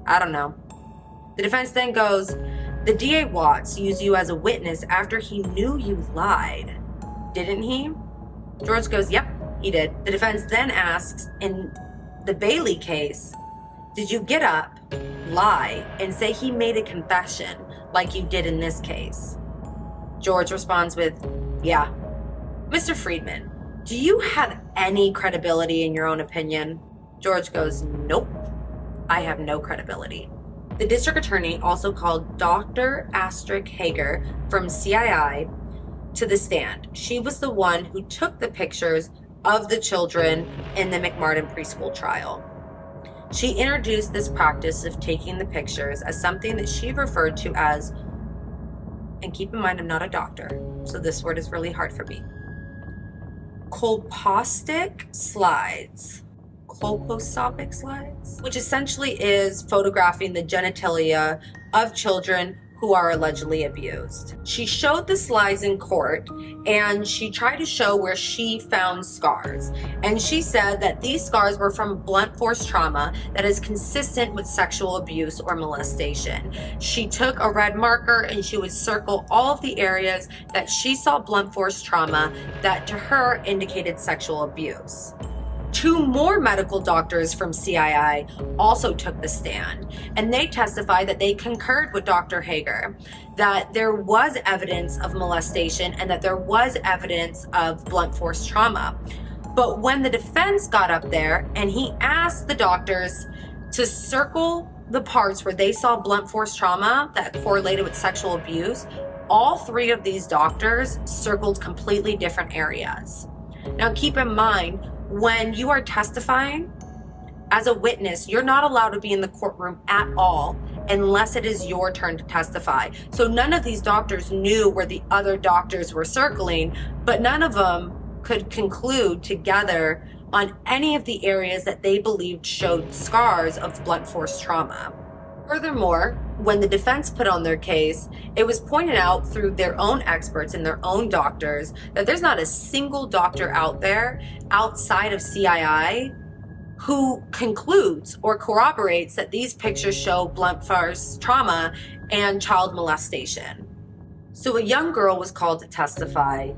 I don't know. The defense then goes, the DA Watts used you as a witness after he knew you lied, didn't he? George goes, yep, he did. The defense then asks, in the Bailey case, did you get up, lie, and say he made a confession like you did in this case? George responds with, yeah. Mr. Friedman, do you have any credibility in your own opinion? George goes, nope, I have no credibility. The district attorney also called Dr. Astrid Hager from CII to the stand. She was the one who took the pictures of the children in the McMartin Preschool Trial. She introduced this practice of taking the pictures as something that she referred to as, and keep in mind I'm not a doctor, so this word is really hard for me, colposcopic slides, which essentially is photographing the genitalia of children who are allegedly abused. She showed the slides in court, and she tried to show where she found scars. And she said that these scars were from blunt force trauma that is consistent with sexual abuse or molestation. She took a red marker and she would circle all of the areas that she saw blunt force trauma that to her indicated sexual abuse. Two more medical doctors from CII also took the stand, and they testified that they concurred with Dr. Hager, that there was evidence of molestation and that there was evidence of blunt force trauma. But when the defense got up there and he asked the doctors to circle the parts where they saw blunt force trauma that correlated with sexual abuse, all three of these doctors circled completely different areas. Now keep in mind, when you are testifying as a witness, you're not allowed to be in the courtroom at all unless it is your turn to testify. So none of these doctors knew where the other doctors were circling, but none of them could conclude together on any of the areas that they believed showed scars of blunt force trauma. Furthermore, when the defense put on their case, it was pointed out through their own experts and their own doctors that there's not a single doctor out there outside of CII who concludes or corroborates that these pictures show blunt force trauma and child molestation. So a young girl was called to testify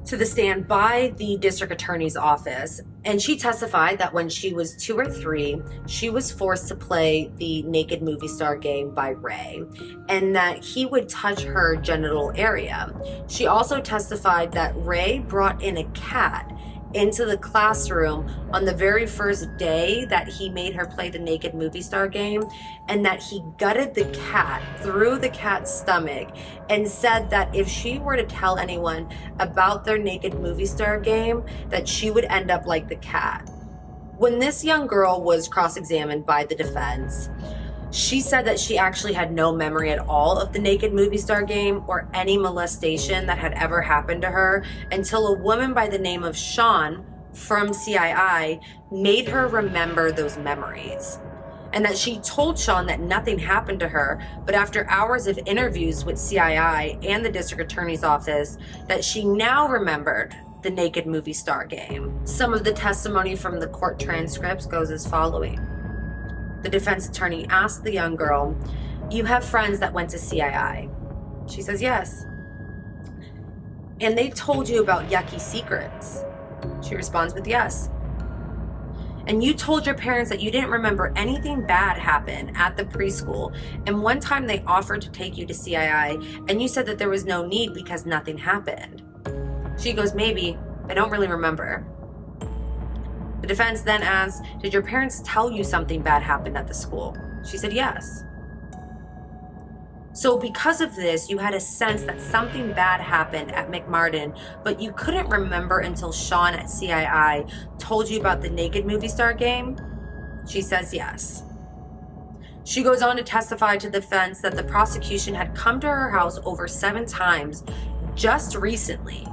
to the stand by the district attorney's office, and she testified that when she was 2 or 3, she was forced to play the naked movie star game by Ray, and that he would touch her genital area. She also testified that Ray brought in a cat into the classroom on the very first day that he made her play the naked movie star game, and that he gutted the cat through the cat's stomach and said that if she were to tell anyone about their naked movie star game, that she would end up like the cat. When this young girl was cross-examined by the defense, she said that she actually had no memory at all of the naked movie star game or any molestation that had ever happened to her until a woman by the name of Sean from CII made her remember those memories. And that she told Sean that nothing happened to her, but after hours of interviews with CII and the district attorney's office, that she now remembered the naked movie star game. Some of the testimony from the court transcripts goes as following. The defense attorney asked the young girl, "You have friends that went to CII?" She says, "Yes." "And they told you about yucky secrets?" She responds with, "Yes." "And you told your parents that you didn't remember anything bad happened at the preschool, and one time they offered to take you to CII, and you said that there was no need because nothing happened?" She goes, "Maybe. I don't really remember." The defense then asks, "Did your parents tell you something bad happened at the school?" She said, "Yes." So because of this, you had a sense that something bad happened at McMartin, but you couldn't remember until Sean at CII told you about the naked movie star game? She says, "Yes." She goes on to testify to the defense that the prosecution had come to her house over 7 times just recently,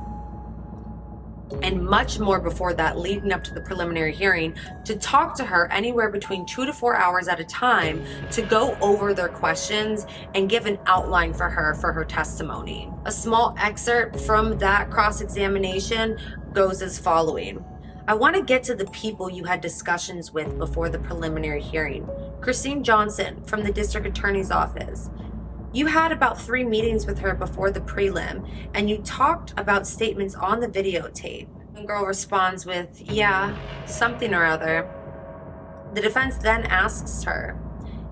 and much more before that, leading up to the preliminary hearing, to talk to her anywhere between 2 to 4 hours at a time to go over their questions and give an outline for her testimony. A small excerpt from that cross-examination goes as following. "I want to get to the people you had discussions with before the preliminary hearing. Christine Johnson from the district attorney's office. You had about 3 meetings with her before the prelim, and you talked about statements on the videotape." The girl responds with, "Yeah, something or other." The defense then asks her,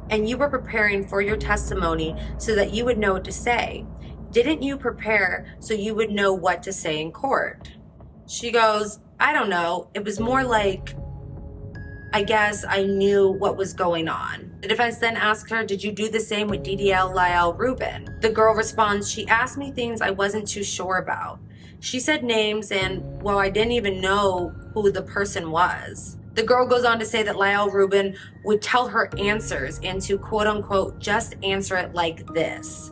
"And you were preparing for your testimony so that you would know what to say. Didn't you prepare so you would know what to say in court?" She goes, "I don't know. It was more like, I guess I knew what was going on." The defense then asks her, "Did you do the same with DDL Lyle Rubin?" The girl responds, "She asked me things I wasn't too sure about. She said names and, well, I didn't even know who the person was." The girl goes on to say that Lyle Rubin would tell her answers and to quote unquote, just answer it like this.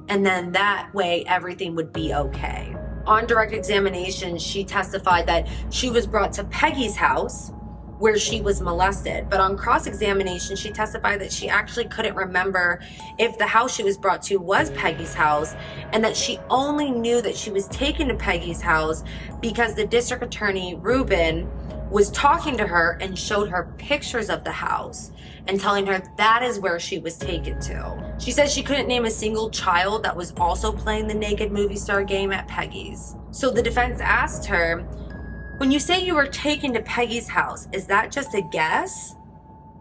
And then that way everything would be okay. On direct examination, she testified that she was brought to Peggy's house where she was molested. But on cross-examination, she testified that she actually couldn't remember if the house she was brought to was Peggy's house, and that she only knew that she was taken to Peggy's house because the district attorney, Rubin, was talking to her and showed her pictures of the house and telling her that is where she was taken to. She said she couldn't name a single child that was also playing the naked movie star game at Peggy's. So the defense asked her, "When you say you were taken to Peggy's house, is that just a guess?"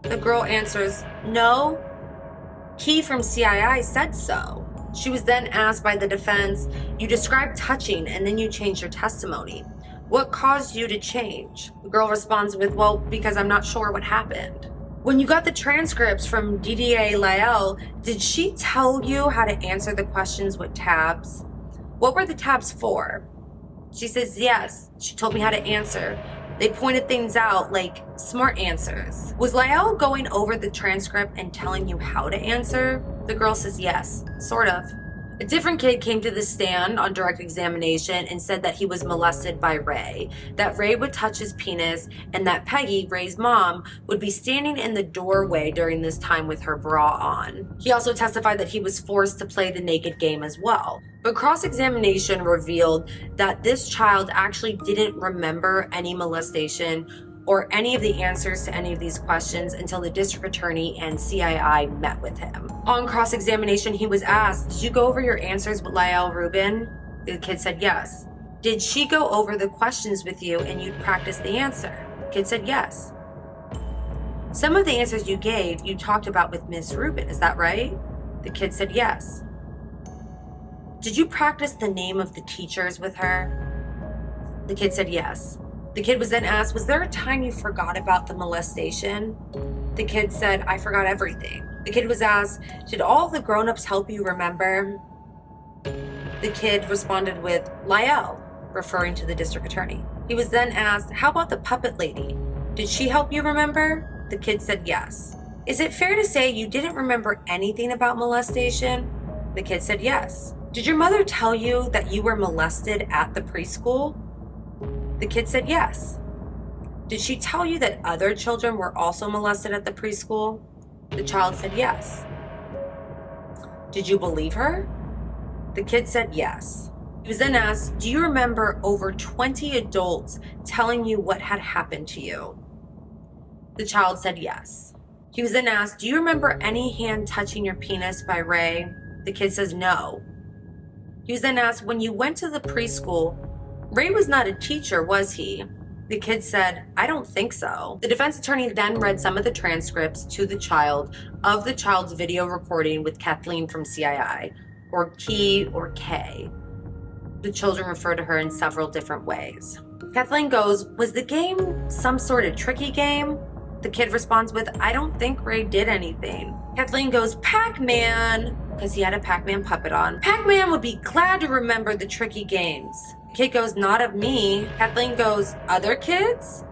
The girl answers, "No. Key from CII said so." She was then asked by the defense, "You described touching and then you changed your testimony. What caused you to change?" The girl responds with, "Well, because I'm not sure what happened." "When you got the transcripts from DDA Lael, did she tell you how to answer the questions with tabs? What were the tabs for?" She says, "Yes, she told me how to answer. They pointed things out like smart answers." "Was Lael going over the transcript and telling you how to answer?" The girl says, "Yes, sort of." A different kid came to the stand on direct examination and said that he was molested by Ray, that Ray would touch his penis, and that Peggy, Ray's mom, would be standing in the doorway during this time with her bra on. He also testified that he was forced to play the naked game as well. But cross-examination revealed that this child actually didn't remember any molestation or any of the answers to any of these questions until the district attorney and CII met with him. On cross-examination, he was asked, "Did you go over your answers with Lyle Rubin?" The kid said yes. "Did she go over the questions with you and you practiced the answer?" The kid said yes. "Some of the answers you gave, you talked about with Ms. Rubin, is that right?" The kid said yes. "Did you practice the name of the teachers with her?" The kid said yes. The kid was then asked, "Was there a time you forgot about the molestation?" The kid said, "I forgot everything." The kid was asked, "Did all of the grown-ups help you remember?" The kid responded with, "Lyle," referring to the district attorney. He was then asked, "How about the puppet lady? Did she help you remember?" The kid said yes. "Is it fair to say you didn't remember anything about molestation?" The kid said yes. "Did your mother tell you that you were molested at the preschool?" The kid said yes. "Did she tell you that other children were also molested at the preschool?" The child said yes. "Did you believe her?" The kid said yes. He was then asked, "Do you remember over 20 adults telling you what had happened to you?" The child said yes. He was then asked, "Do you remember any hand touching your penis by Ray?" The kid says no. He was then asked, "When you went to the preschool, Ray was not a teacher, was he?" The kid said, "I don't think so." The defense attorney then read some of the transcripts to the child of the child's video recording with Kathleen from CII, or Key or K. The children refer to her in several different ways. Kathleen goes, "Was the game some sort of tricky game?" The kid responds with, "I don't think Ray did anything." Kathleen goes, "Pac-Man," because he had a Pac-Man puppet on. "Pac-Man would be glad to remember the tricky games." The kid goes, "Not of me." Kathleen goes, "Other kids?"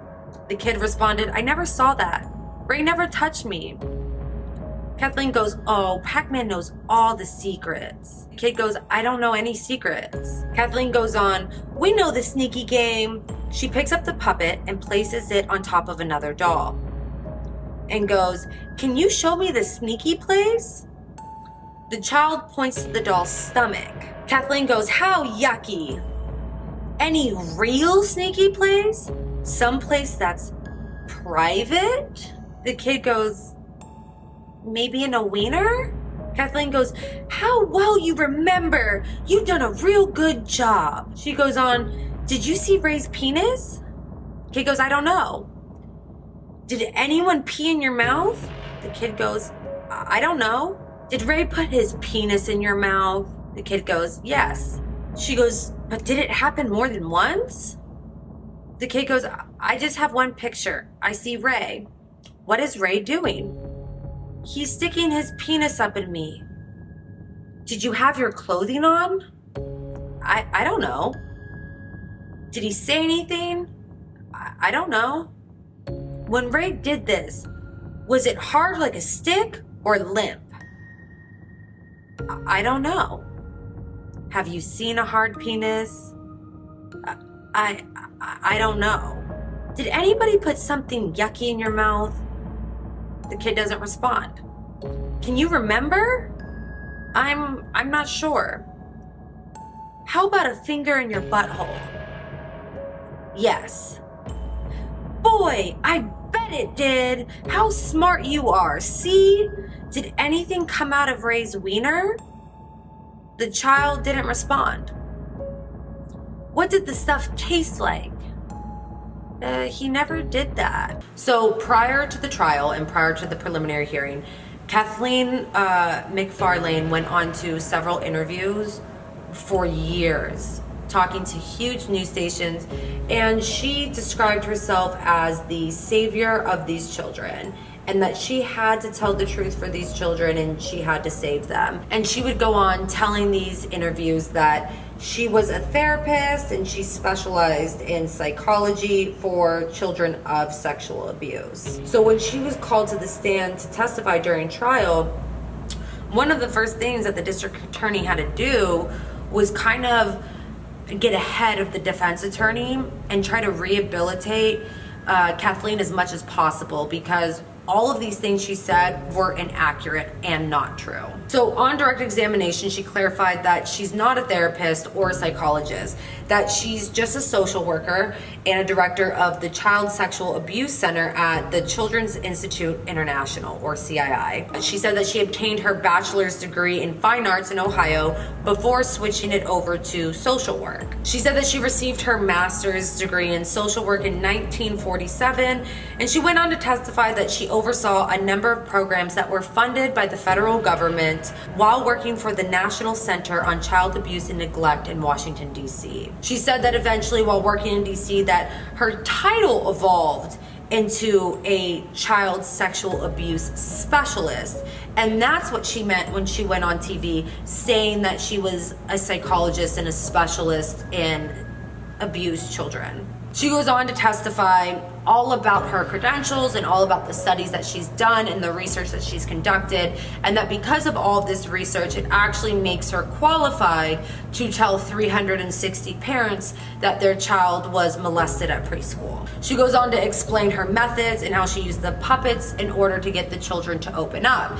The kid responded, "I never saw that. Ray never touched me." Kathleen goes, "Oh, Pac-Man knows all the secrets." The kid goes, "I don't know any secrets." Kathleen goes on, "We know the sneaky game." She picks up the puppet and places it on top of another doll and goes, "Can you show me the sneaky place?" The child points to the doll's stomach. Kathleen goes, "How yucky. Any real sneaky place? Someplace that's private?" The kid goes, "Maybe in a wiener?" Kathleen goes, "How well you remember. You've done a real good job." She goes on, "Did you see Ray's penis?" The kid goes, "I don't know." "Did anyone pee in your mouth?" The kid goes, "I don't know." "Did Ray put his penis in your mouth?" The kid goes, "Yes." She goes, "But did it happen more than once?" The kid goes, "I just have one picture. I see Ray." "What is Ray doing?" "He's sticking his penis up in me." "Did you have your clothing on?" I don't know." "Did he say anything?" I don't know." "When Ray did this, was it hard like a stick or limp?" I don't know." "Have you seen a hard penis?" I don't know." "Did anybody put something yucky in your mouth?" The kid doesn't respond. "Can you remember?" I'm not sure." "How about a finger in your butthole?" "Yes." "Boy, I bet it did. How smart you are. See? Did anything come out of Ray's wiener?" The child didn't respond. "What did the stuff taste like?" He never did that. So prior to the trial and prior to the preliminary hearing, Kathleen McFarlane went on to several interviews for years, talking to huge news stations, and she described herself as the savior of these children, and that she had to tell the truth for these children and she had to save them. And she would go on telling these interviews that she was a therapist and she specialized in psychology for children of sexual abuse. So when she was called to the stand to testify during trial, One of the first things that the district attorney had to do was kind of get ahead of the defense attorney and try to rehabilitate Kathleen as much as possible, because all of these things she said were inaccurate and not true. So on direct examination, she clarified that she's not a therapist or a psychologist, that she's just a social worker and a director of the Child Sexual Abuse Center at the Children's Institute International, or CII. She said that she obtained her bachelor's degree in fine arts in Ohio before switching it over to social work. She said that she received her master's degree in social work in 1947, and she went on to testify that she oversaw a number of programs that were funded by the federal government while working for the National Center on Child Abuse and Neglect in Washington, D.C. She said that eventually, while working in D.C., that her title evolved into a child sexual abuse specialist. And that's what she meant when she went on TV saying that she was a psychologist and a specialist in abused children. She goes on to testify all about her credentials and all about the studies that she's done and the research that she's conducted, and that because of all of this research, it actually makes her qualified to tell 360 parents that their child was molested at preschool. She goes on to explain her methods and how she used the puppets in order to get the children to open up.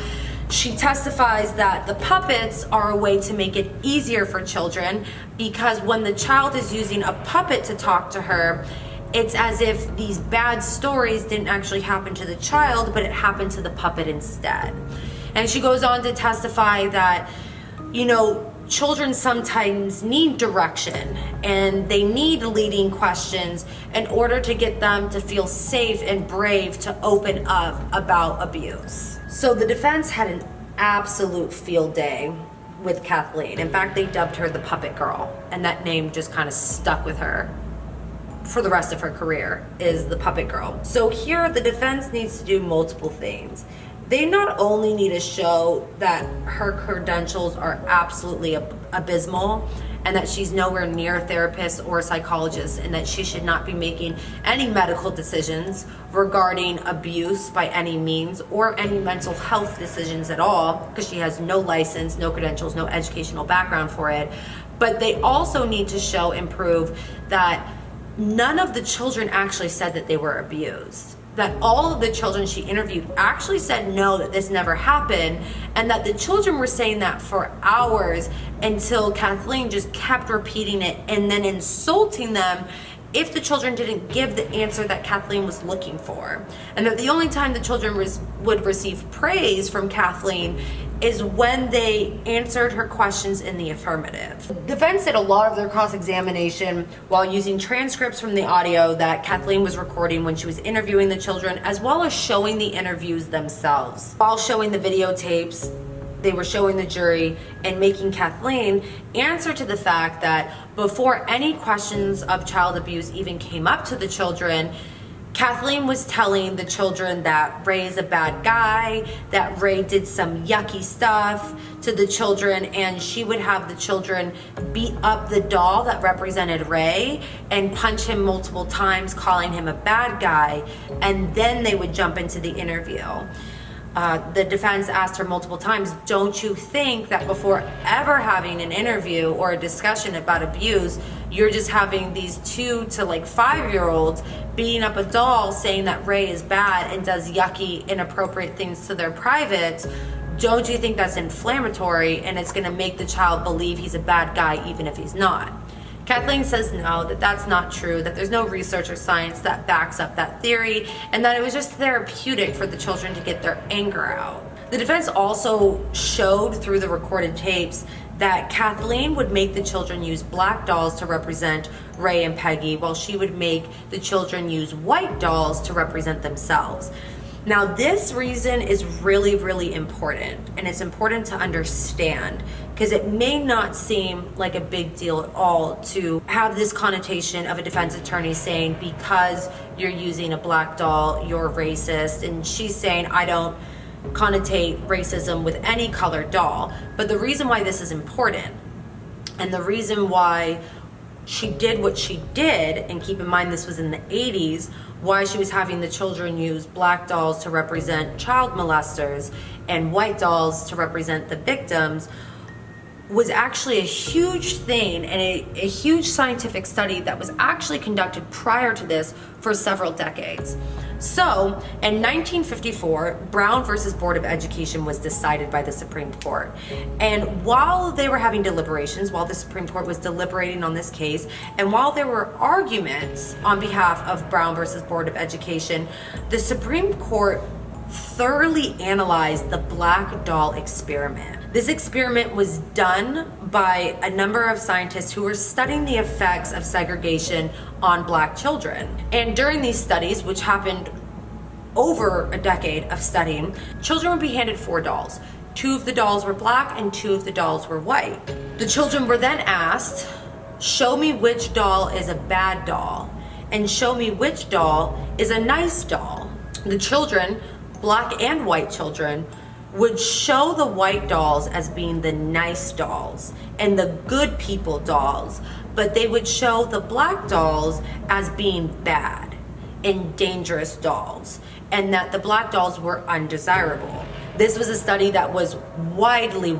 She testifies that the puppets are a way to make it easier for children, because when the child is using a puppet to talk to her, it's as if these bad stories didn't actually happen to the child, but it happened to the puppet instead. And she goes on to testify that, children sometimes need direction and they need leading questions in order to get them to feel safe and brave to open up about abuse. So the defense had an absolute field day with Kathleen. In fact, they dubbed her the Puppet Girl, and that name just kind of stuck with her for the rest of her career, is the Puppet Girl. So here the defense needs to do multiple things. They not only need to show that her credentials are absolutely abysmal and that she's nowhere near a therapist or a psychologist, and that she should not be making any medical decisions regarding abuse by any means, or any mental health decisions at all, because she has no license, no credentials, no educational background for it. But they also need to show and prove that none of the children actually said that they were abused, that all of the children she interviewed actually said no, that this never happened, and that the children were saying that for hours until Kathleen just kept repeating it and then insulting them if the children didn't give the answer that Kathleen was looking for. And that the only time the children would receive praise from Kathleen is when they answered her questions in the affirmative. The defense did a lot of their cross-examination while using transcripts from the audio that Kathleen was recording when she was interviewing the children, as well as showing the interviews themselves. While showing the videotapes, they were showing the jury and making Kathleen answer to the fact that before any questions of child abuse even came up to the children, Kathleen was telling the children that Ray is a bad guy, that Ray did some yucky stuff to the children, and she would have the children beat up the doll that represented Ray and punch him multiple times, calling him a bad guy, and then they would jump into the interview. The defense asked her multiple times, don't you think that before ever having an interview or a discussion about abuse, you're just having these 2 to 5-year-olds beating up a doll, saying that Ray is bad and does yucky, inappropriate things to their privates? Don't you think that's inflammatory and it's going to make the child believe he's a bad guy even if he's not? Kathleen says no, that that's not true, that there's no research or science that backs up that theory, and that it was just therapeutic for the children to get their anger out. The defense also showed through the recorded tapes that Kathleen would make the children use black dolls to represent Ray and Peggy, while she would make the children use white dolls to represent themselves. Now, this reason is really, really important, and it's important to understand, because it may not seem like a big deal at all to have this connotation of a defense attorney saying, because you're using a black doll, you're racist, and she's saying, I don't connotate racism with any colored doll. But the reason why this is important, and the reason why she did what she did, and keep in mind this was in the 80s, why she was having the children use black dolls to represent child molesters and white dolls to represent the victims, was actually a huge thing and a huge scientific study that was actually conducted prior to this for several decades. So, in 1954, Brown versus Board of Education was decided by the Supreme Court. And while they were having deliberations, while the Supreme Court was deliberating on this case, and while there were arguments on behalf of Brown versus Board of Education, the Supreme Court thoroughly analyzed the black doll experiment. This experiment was done by a number of scientists who were studying the effects of segregation on black children. And during these studies, which happened over a decade of studying, children would be handed 4 dolls. 2 of the dolls were black and 2 of the dolls were white. The children were then asked, show me which doll is a bad doll and show me which doll is a nice doll. The children, black and white children, would show the white dolls as being the nice dolls and the good people dolls, but they would show the black dolls as being bad and dangerous dolls, and that the black dolls were undesirable. This was a study that was widely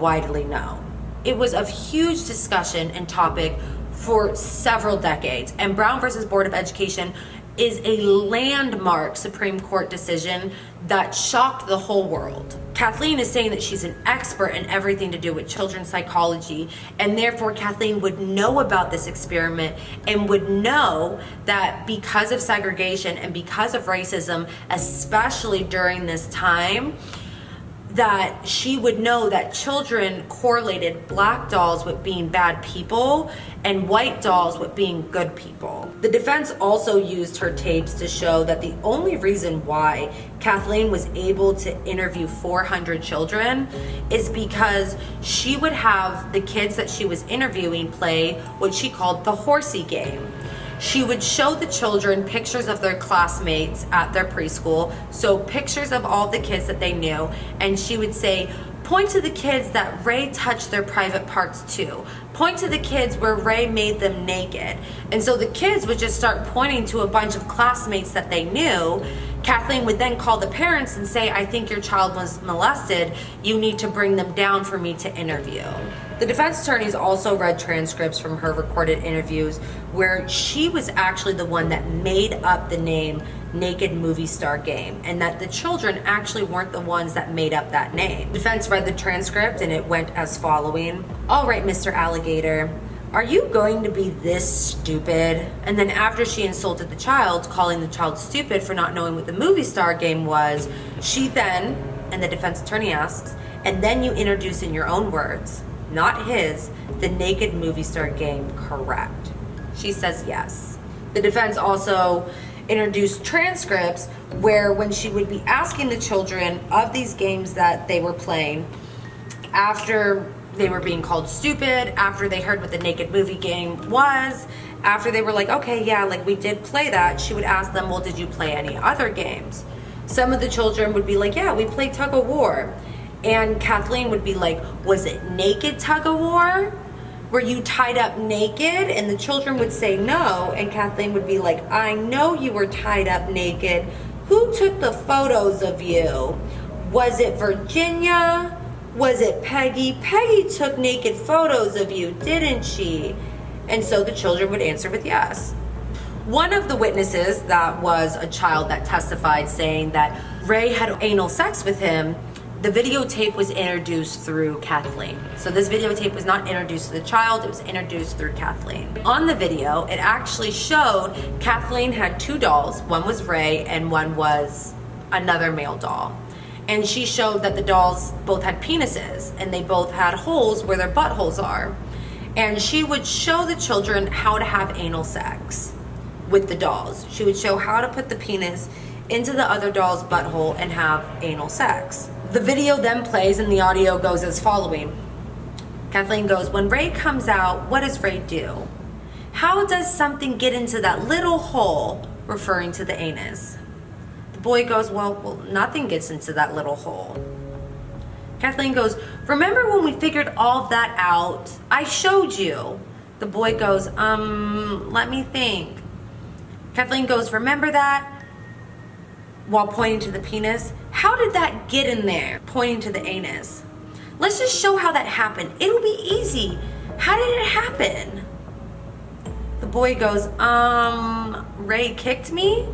known. It was of huge discussion and topic for several decades, and Brown versus Board of Education is a landmark Supreme Court decision that shocked the whole world. Kathleen is saying that she's an expert in everything to do with children's psychology, and therefore Kathleen would know about this experiment and would know that because of segregation and because of racism, especially during this time, that she would know that children correlated black dolls with being bad people and white dolls with being good people. The defense also used her tapes to show that the only reason why Kathleen was able to interview 400 children is because she would have the kids that she was interviewing play what she called the horsey game. She would show the children pictures of their classmates at their preschool, so pictures of all the kids that they knew, and she would say, point to the kids that Ray touched their private parts too. Point to the kids where Ray made them naked. And so the kids would just start pointing to a bunch of classmates that they knew. Kathleen would then call the parents and say, I think your child was molested. You need to bring them down for me to interview. The defense attorneys also read transcripts from her recorded interviews where she was actually the one that made up the name Naked Movie Star Game, and that the children actually weren't the ones that made up that name. Defense read the transcript and it went as following. All right, Mr. Alligator, are you going to be this stupid? And then after she insulted the child, calling the child stupid for not knowing what the movie star game was, she then, and the defense attorney asks, and then you introduce in your own words, not his, the Naked Movie Star Game, correct? She says yes. The defense also introduced transcripts where when she would be asking the children of these games that they were playing, after they were being called stupid, after they heard what the Naked Movie Game was, after they were like, okay, yeah, like we did play that, she would ask them, well, did you play any other games? Some of the children would be like, yeah, we played tug of war. And Kathleen would be like, was it naked tug of war? Were you tied up naked? And the children would say no. And Kathleen would be like, I know you were tied up naked. Who took the photos of you? Was it Virginia? Was it Peggy? Peggy took naked photos of you, didn't she? And so the children would answer with yes. One of the witnesses that was a child that testified saying that Ray had anal sex with him, the videotape was introduced through Kathleen. So this videotape was not introduced to the child, it was introduced through Kathleen. On the video, it actually showed Kathleen had 2 dolls. One was Ray and one was another male doll. And she showed that the dolls both had penises and they both had holes where their buttholes are. And she would show the children how to have anal sex with the dolls. She would show how to put the penis into the other doll's butthole and have anal sex. The video then plays and the audio goes as following. Kathleen goes, when Ray comes out, what does Ray do? How does something get into that little hole, referring to the anus? The boy goes, well, nothing gets into that little hole. Kathleen goes, remember when we figured all that out? I showed you. The The boy goes, let me think. Kathleen goes, remember that? While pointing to the penis. How did that get in there? Pointing to the anus. Let's just show how that happened. It'll be easy. How did it happen? The boy goes, Ray kicked me?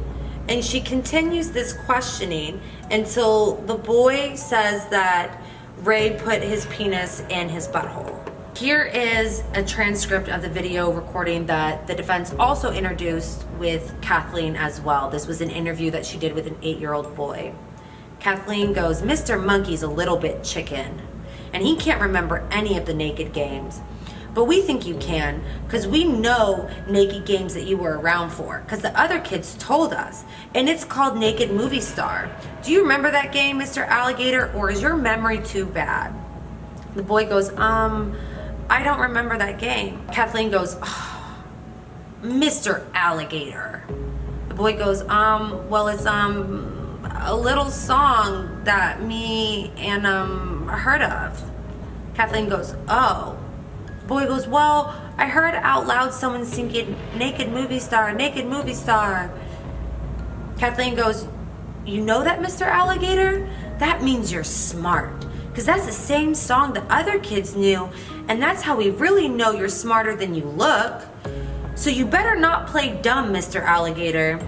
And she continues this questioning until the boy says that Ray put his penis in his butthole. Here is a transcript of the video recording that the defense also introduced with Kathleen as well. This was an interview that she did with an 8-year-old boy. Kathleen goes, Mr. Monkey's a little bit chicken, and he can't remember any of the naked games. But we think you can, because we know naked games that you were around for, because the other kids told us, and it's called Naked Movie Star. Do you remember that game, Mr. Alligator, or is your memory too bad? The boy goes, I don't remember that game. Kathleen goes, oh, Mr. Alligator. The boy goes, well, it's a little song that me and heard of. Kathleen goes, oh. The boy goes, well, I heard out loud someone singing Naked Movie Star, Naked Movie Star. Kathleen goes, you know that, Mr. Alligator? That means you're smart, because that's the same song that other kids knew, and that's how we really know you're smarter than you look. So you better not play dumb, Mr. Alligator.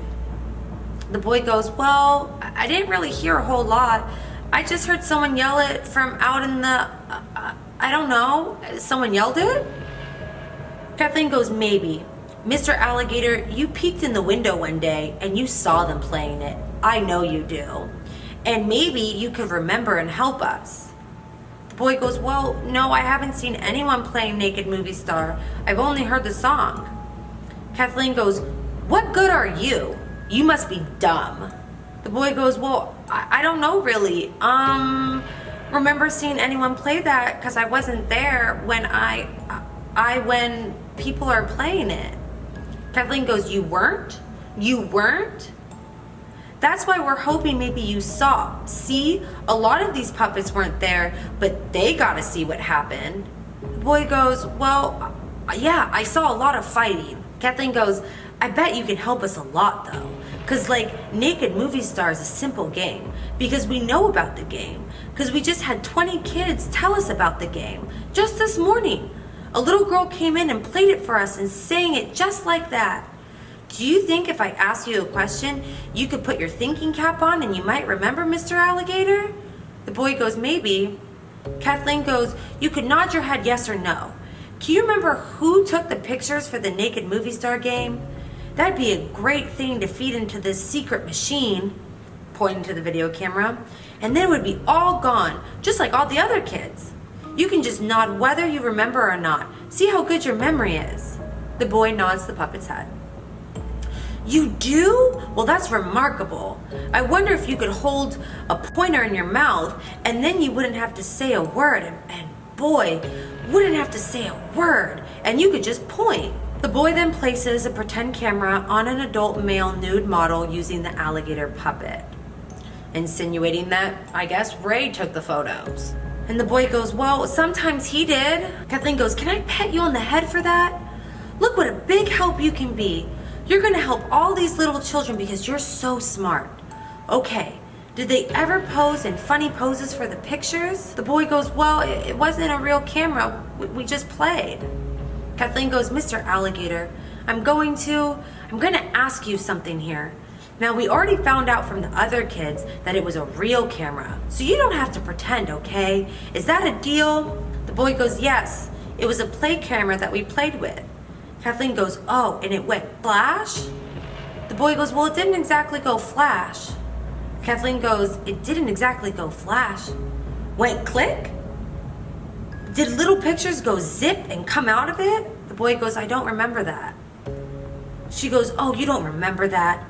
The boy goes, well, I didn't really hear a whole lot. I just heard someone yell it from out in the, I don't know, someone yelled it? Kathleen goes, maybe. Mr. Alligator, you peeked in the window one day and you saw them playing it. I know you do. And maybe you could remember and help us. The boy goes, well, no, I haven't seen anyone playing Naked Movie Star. I've only heard the song. Kathleen goes, what good are you? You must be dumb. The boy goes, well, I don't know really. Remember seeing anyone play that because I wasn't there when when people are playing it. Kathleen goes, you weren't? You weren't? That's why we're hoping maybe you saw. See, a lot of these puppets weren't there, but they got to see what happened. The boy goes, well, yeah, I saw a lot of fighting. Kathleen goes, I bet you can help us a lot though. Because like Naked Movie Star is a simple game because we know about the game. Because we just had 20 kids tell us about the game just this morning. A little girl came in and played it for us and sang it just like that. Do you think if I asked you a question, you could put your thinking cap on and you might remember, Mr. Alligator? The boy goes, maybe. Kathleen goes, you could nod your head yes or no. Do you remember who took the pictures for the Naked Movie Star game? That'd be a great thing to feed into this secret machine, pointing to the video camera, and then it would be all gone, just like all the other kids. You can just nod whether you remember or not. See how good your memory is. The boy nods the puppet's head. You do? Well, that's remarkable. I wonder if you could hold a pointer in your mouth and then you wouldn't have to say a word, and boy, wouldn't have to say a word, and you could just point. The boy then places a pretend camera on an adult male nude model using the alligator puppet, insinuating that, I guess, Ray took the photos. And the boy goes, well, sometimes he did. Kathleen goes, can I pet you on the head for that? Look what a big help you can be. You're gonna help all these little children because you're so smart. Okay, did they ever pose in funny poses for the pictures? The boy goes, well, it wasn't a real camera. We just played. Kathleen goes, Mr. Alligator, I'm gonna ask you something here. Now, we already found out from the other kids that it was a real camera, so you don't have to pretend, okay? Is that a deal? The boy goes, yes, it was a play camera that we played with. Kathleen goes, oh, and it went flash? The boy goes, well, it didn't exactly go flash. Kathleen goes, it didn't exactly go flash. Went click? Did little pictures go zip and come out of it? The boy goes, I don't remember that. She goes, oh, you don't remember that?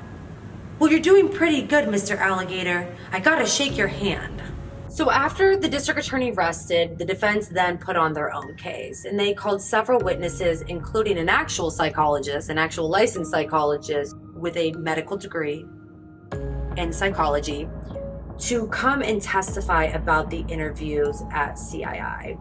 Well, you're doing pretty good, Mr. Alligator. I gotta shake your hand. So after the district attorney rested, the defense then put on their own case, and they called several witnesses, including an actual psychologist, an actual licensed psychologist with a medical degree in psychology, to come and testify about the interviews at CII.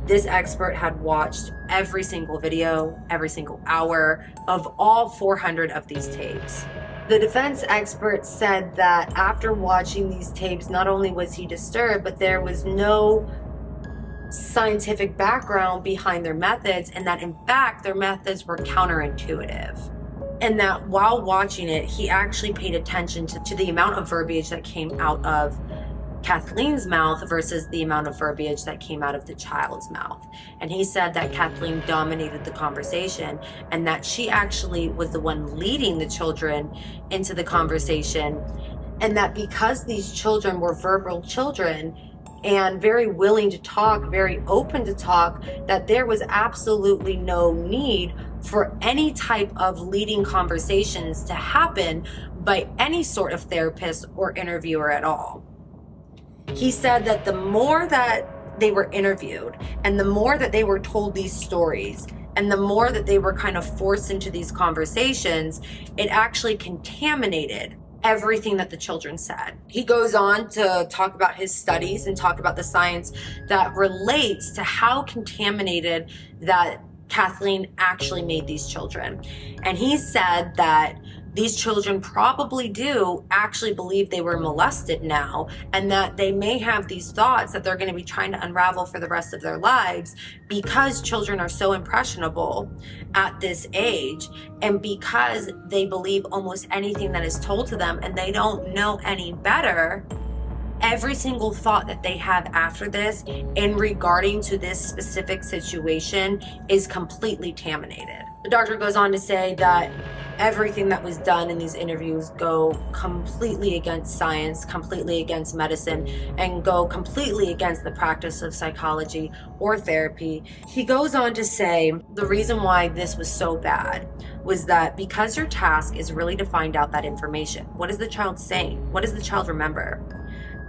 This expert had watched every single video, every single hour of all 400 of these tapes. The defense expert said that after watching these tapes, not only was he disturbed, but there was no scientific background behind their methods, and that in fact their methods were counterintuitive. And that while watching it, he actually paid attention to the amount of verbiage that came out of Kathleen's mouth versus the amount of verbiage that came out of the child's mouth. And he said that Kathleen dominated the conversation and that she actually was the one leading the children into the conversation. And that because these children were verbal children and very willing to talk, very open to talk, that there was absolutely no need for any type of leading conversations to happen by any sort of therapist or interviewer at all. He said that the more that they were interviewed and the more that they were told these stories and the more that they were kind of forced into these conversations, it actually contaminated everything that the children said. He goes on to talk about his studies and talk about the science that relates to how contaminated that Kathleen actually made these children. And he said that these children probably do actually believe they were molested now, and that they may have these thoughts that they're going to be trying to unravel for the rest of their lives because children are so impressionable at this age, and because they believe almost anything that is told to them and they don't know any better. Every single thought that they have after this in regarding to this specific situation is completely contaminated. The doctor goes on to say that everything that was done in these interviews go completely against science, completely against medicine, and go completely against the practice of psychology or therapy. He goes on to say the reason why this was so bad was that because your task is really to find out that information. What is the child saying? What does the child remember?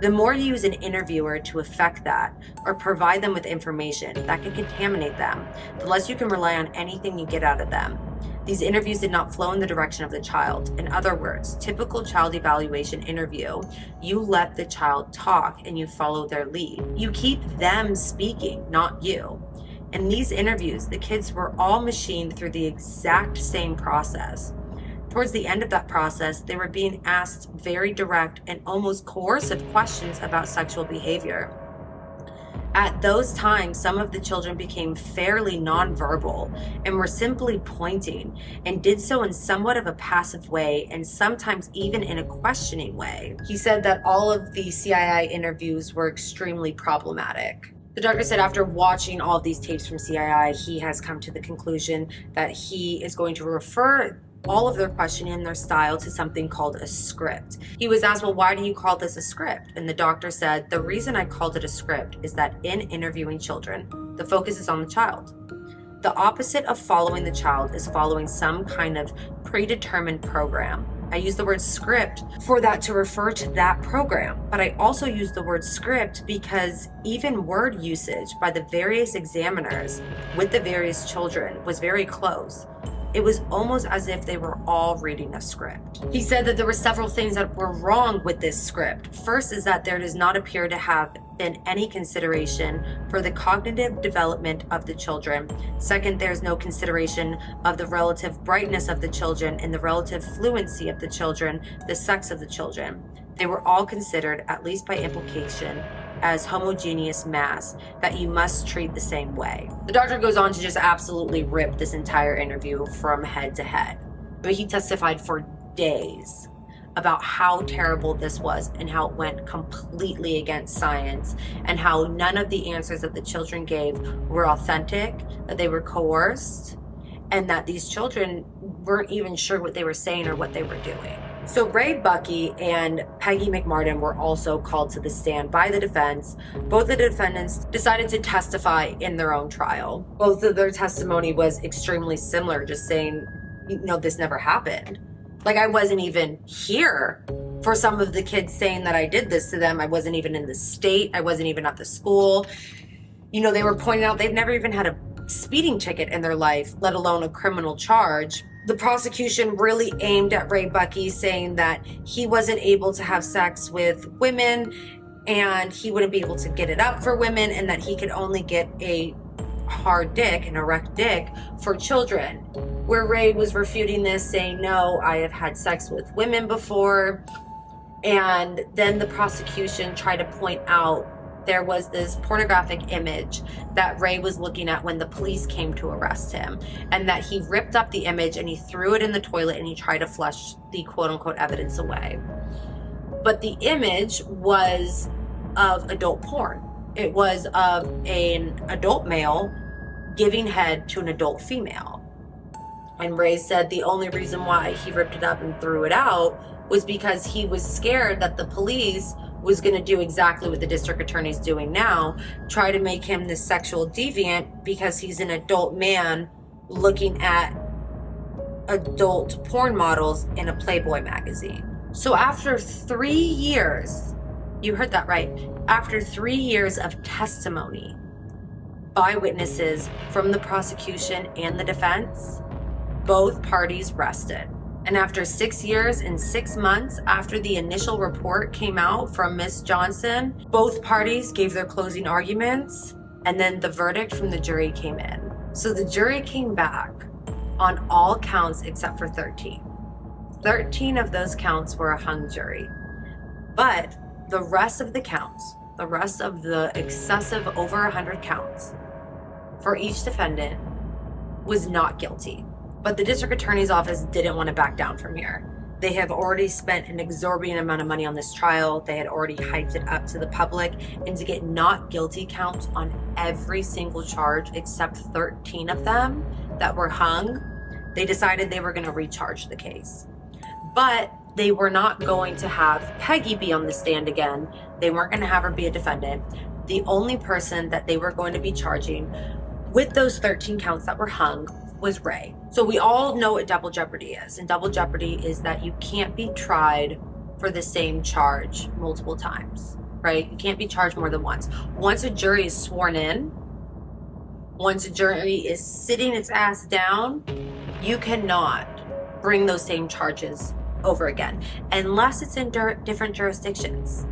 The more you use an interviewer to affect that or provide them with information that can contaminate them, the less you can rely on anything you get out of them. These interviews did not flow in the direction of the child. In other words, typical child evaluation interview, you let the child talk and you follow their lead. You keep them speaking, not you. In these interviews, the kids were all machined through the exact same process. Towards the end of that process, they were being asked very direct and almost coercive questions about sexual behavior. At those times, some of the children became fairly nonverbal and were simply pointing, and did so in somewhat of a passive way and sometimes even in a questioning way. He said that all of the CII interviews were extremely problematic. The doctor said after watching all of these tapes from CII, he has come to the conclusion that he is going to refer all of their questioning and their style to something called a script. He was asked, well, why do you call this a script? And the doctor said, the reason I called it a script is that in interviewing children, the focus is on the child. The opposite of following the child is following some kind of predetermined program. I use the word script for that to refer to that program, but I also use the word script because even word usage by the various examiners with the various children was very close. It was almost as if they were all reading a script. He said that there were several things that were wrong with this script. First is that there does not appear to have been any consideration for the cognitive development of the children. Second, there's no consideration of the relative brightness of the children and the relative fluency of the children, the sex of the children. They were all considered, at least by implication, as homogeneous mass that you must treat the same way. The doctor goes on to just absolutely rip this entire interview from head to head. But he testified for days about how terrible this was and how it went completely against science and how none of the answers that the children gave were authentic, that they were coerced, and that these children weren't even sure what they were saying or what they were doing. So Ray Bucky and Peggy McMartin were also called to the stand by the defense. Both the defendants decided to testify in their own trial. Both of their testimony was extremely similar, just saying, this never happened. Like, I wasn't even here for some of the kids saying that I did this to them. I wasn't even in the state. I wasn't even at the school. They were pointing out they've never even had a speeding ticket in their life, let alone a criminal charge. The prosecution really aimed at Ray Bucky, saying that he wasn't able to have sex with women and he wouldn't be able to get it up for women, and that he could only get a hard dick, an erect dick, for children. Where Ray was refuting this, saying, no, I have had sex with women before. And then the prosecution tried to point out there was this pornographic image that Ray was looking at when the police came to arrest him, and that he ripped up the image and he threw it in the toilet and he tried to flush the quote-unquote evidence away. But the image was of adult porn. It was of an adult male giving head to an adult female. And Ray said the only reason why he ripped it up and threw it out was because he was scared that the police was going to do exactly what the district attorney's doing now, try to make him this sexual deviant because he's an adult man looking at adult porn models in a Playboy magazine. So after 3 years, you heard that right, after 3 years of testimony by witnesses from the prosecution and the defense, both parties rested. And after 6 years and 6 months after the initial report came out from Miss Johnson, both parties gave their closing arguments, and then the verdict from the jury came in. So the jury came back on all counts except for 13. 13 of those counts were a hung jury. But the rest of the counts, the rest of the excessive over 100 counts for each defendant was not guilty. But the district attorney's office didn't want to back down from here. They have already spent an exorbitant amount of money on this trial. They had already hyped it up to the public, and to get not guilty counts on every single charge except 13 of them that were hung, they decided they were going to recharge the case. But they were not going to have Peggy be on the stand again. They weren't going to have her be a defendant. The only person that they were going to be charging with those 13 counts that were hung was Ray. So we all know what double jeopardy is. And double jeopardy is that you can't be tried for the same charge multiple times, right? You can't be charged more than once. Once a jury is sworn in, once a jury is sitting its ass down, you cannot bring those same charges over again, unless it's in different jurisdictions.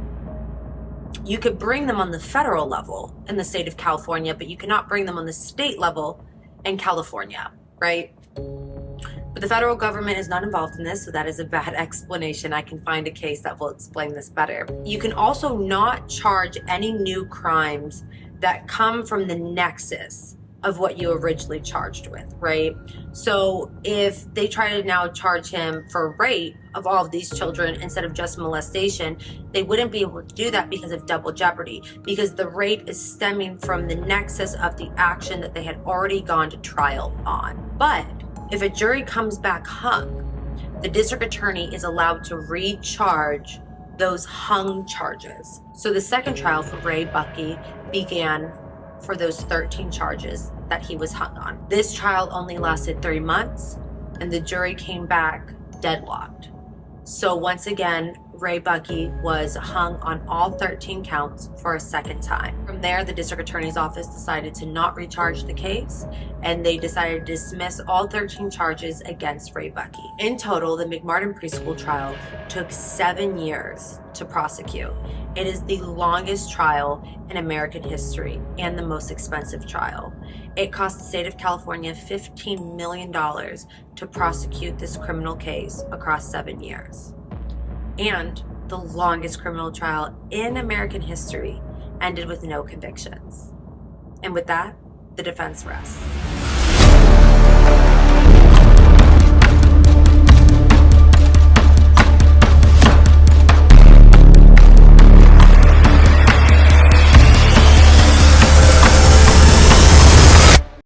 You could bring them on the federal level in the state of California, but you cannot bring them on the state level in California, right? But the federal government is not involved in this, so that is a bad explanation. I can find a case that will explain this better. You can also not charge any new crimes that come from the nexus of what you originally charged with, right? So if they try to now charge him for rape of all of these children instead of just molestation, they wouldn't be able to do that because of double jeopardy, because the rape is stemming from the nexus of the action that they had already gone to trial on. But if a jury comes back hung, the district attorney is allowed to recharge those hung charges. So the second trial for Ray Bucky began for those 13 charges that he was hung on. This trial only lasted 3 months, and the jury came back deadlocked. So once again, Ray Bucky was hung on all 13 counts for a second time. From there, the district attorney's office decided to not recharge the case, and they decided to dismiss all 13 charges against Ray Bucky. In total, the McMartin Preschool Trial took 7 years to prosecute. It is the longest trial in American history and the most expensive trial. It cost the state of California $15 million to prosecute this criminal case across 7 years. And the longest criminal trial in American history ended with no convictions. And with that, the defense rests.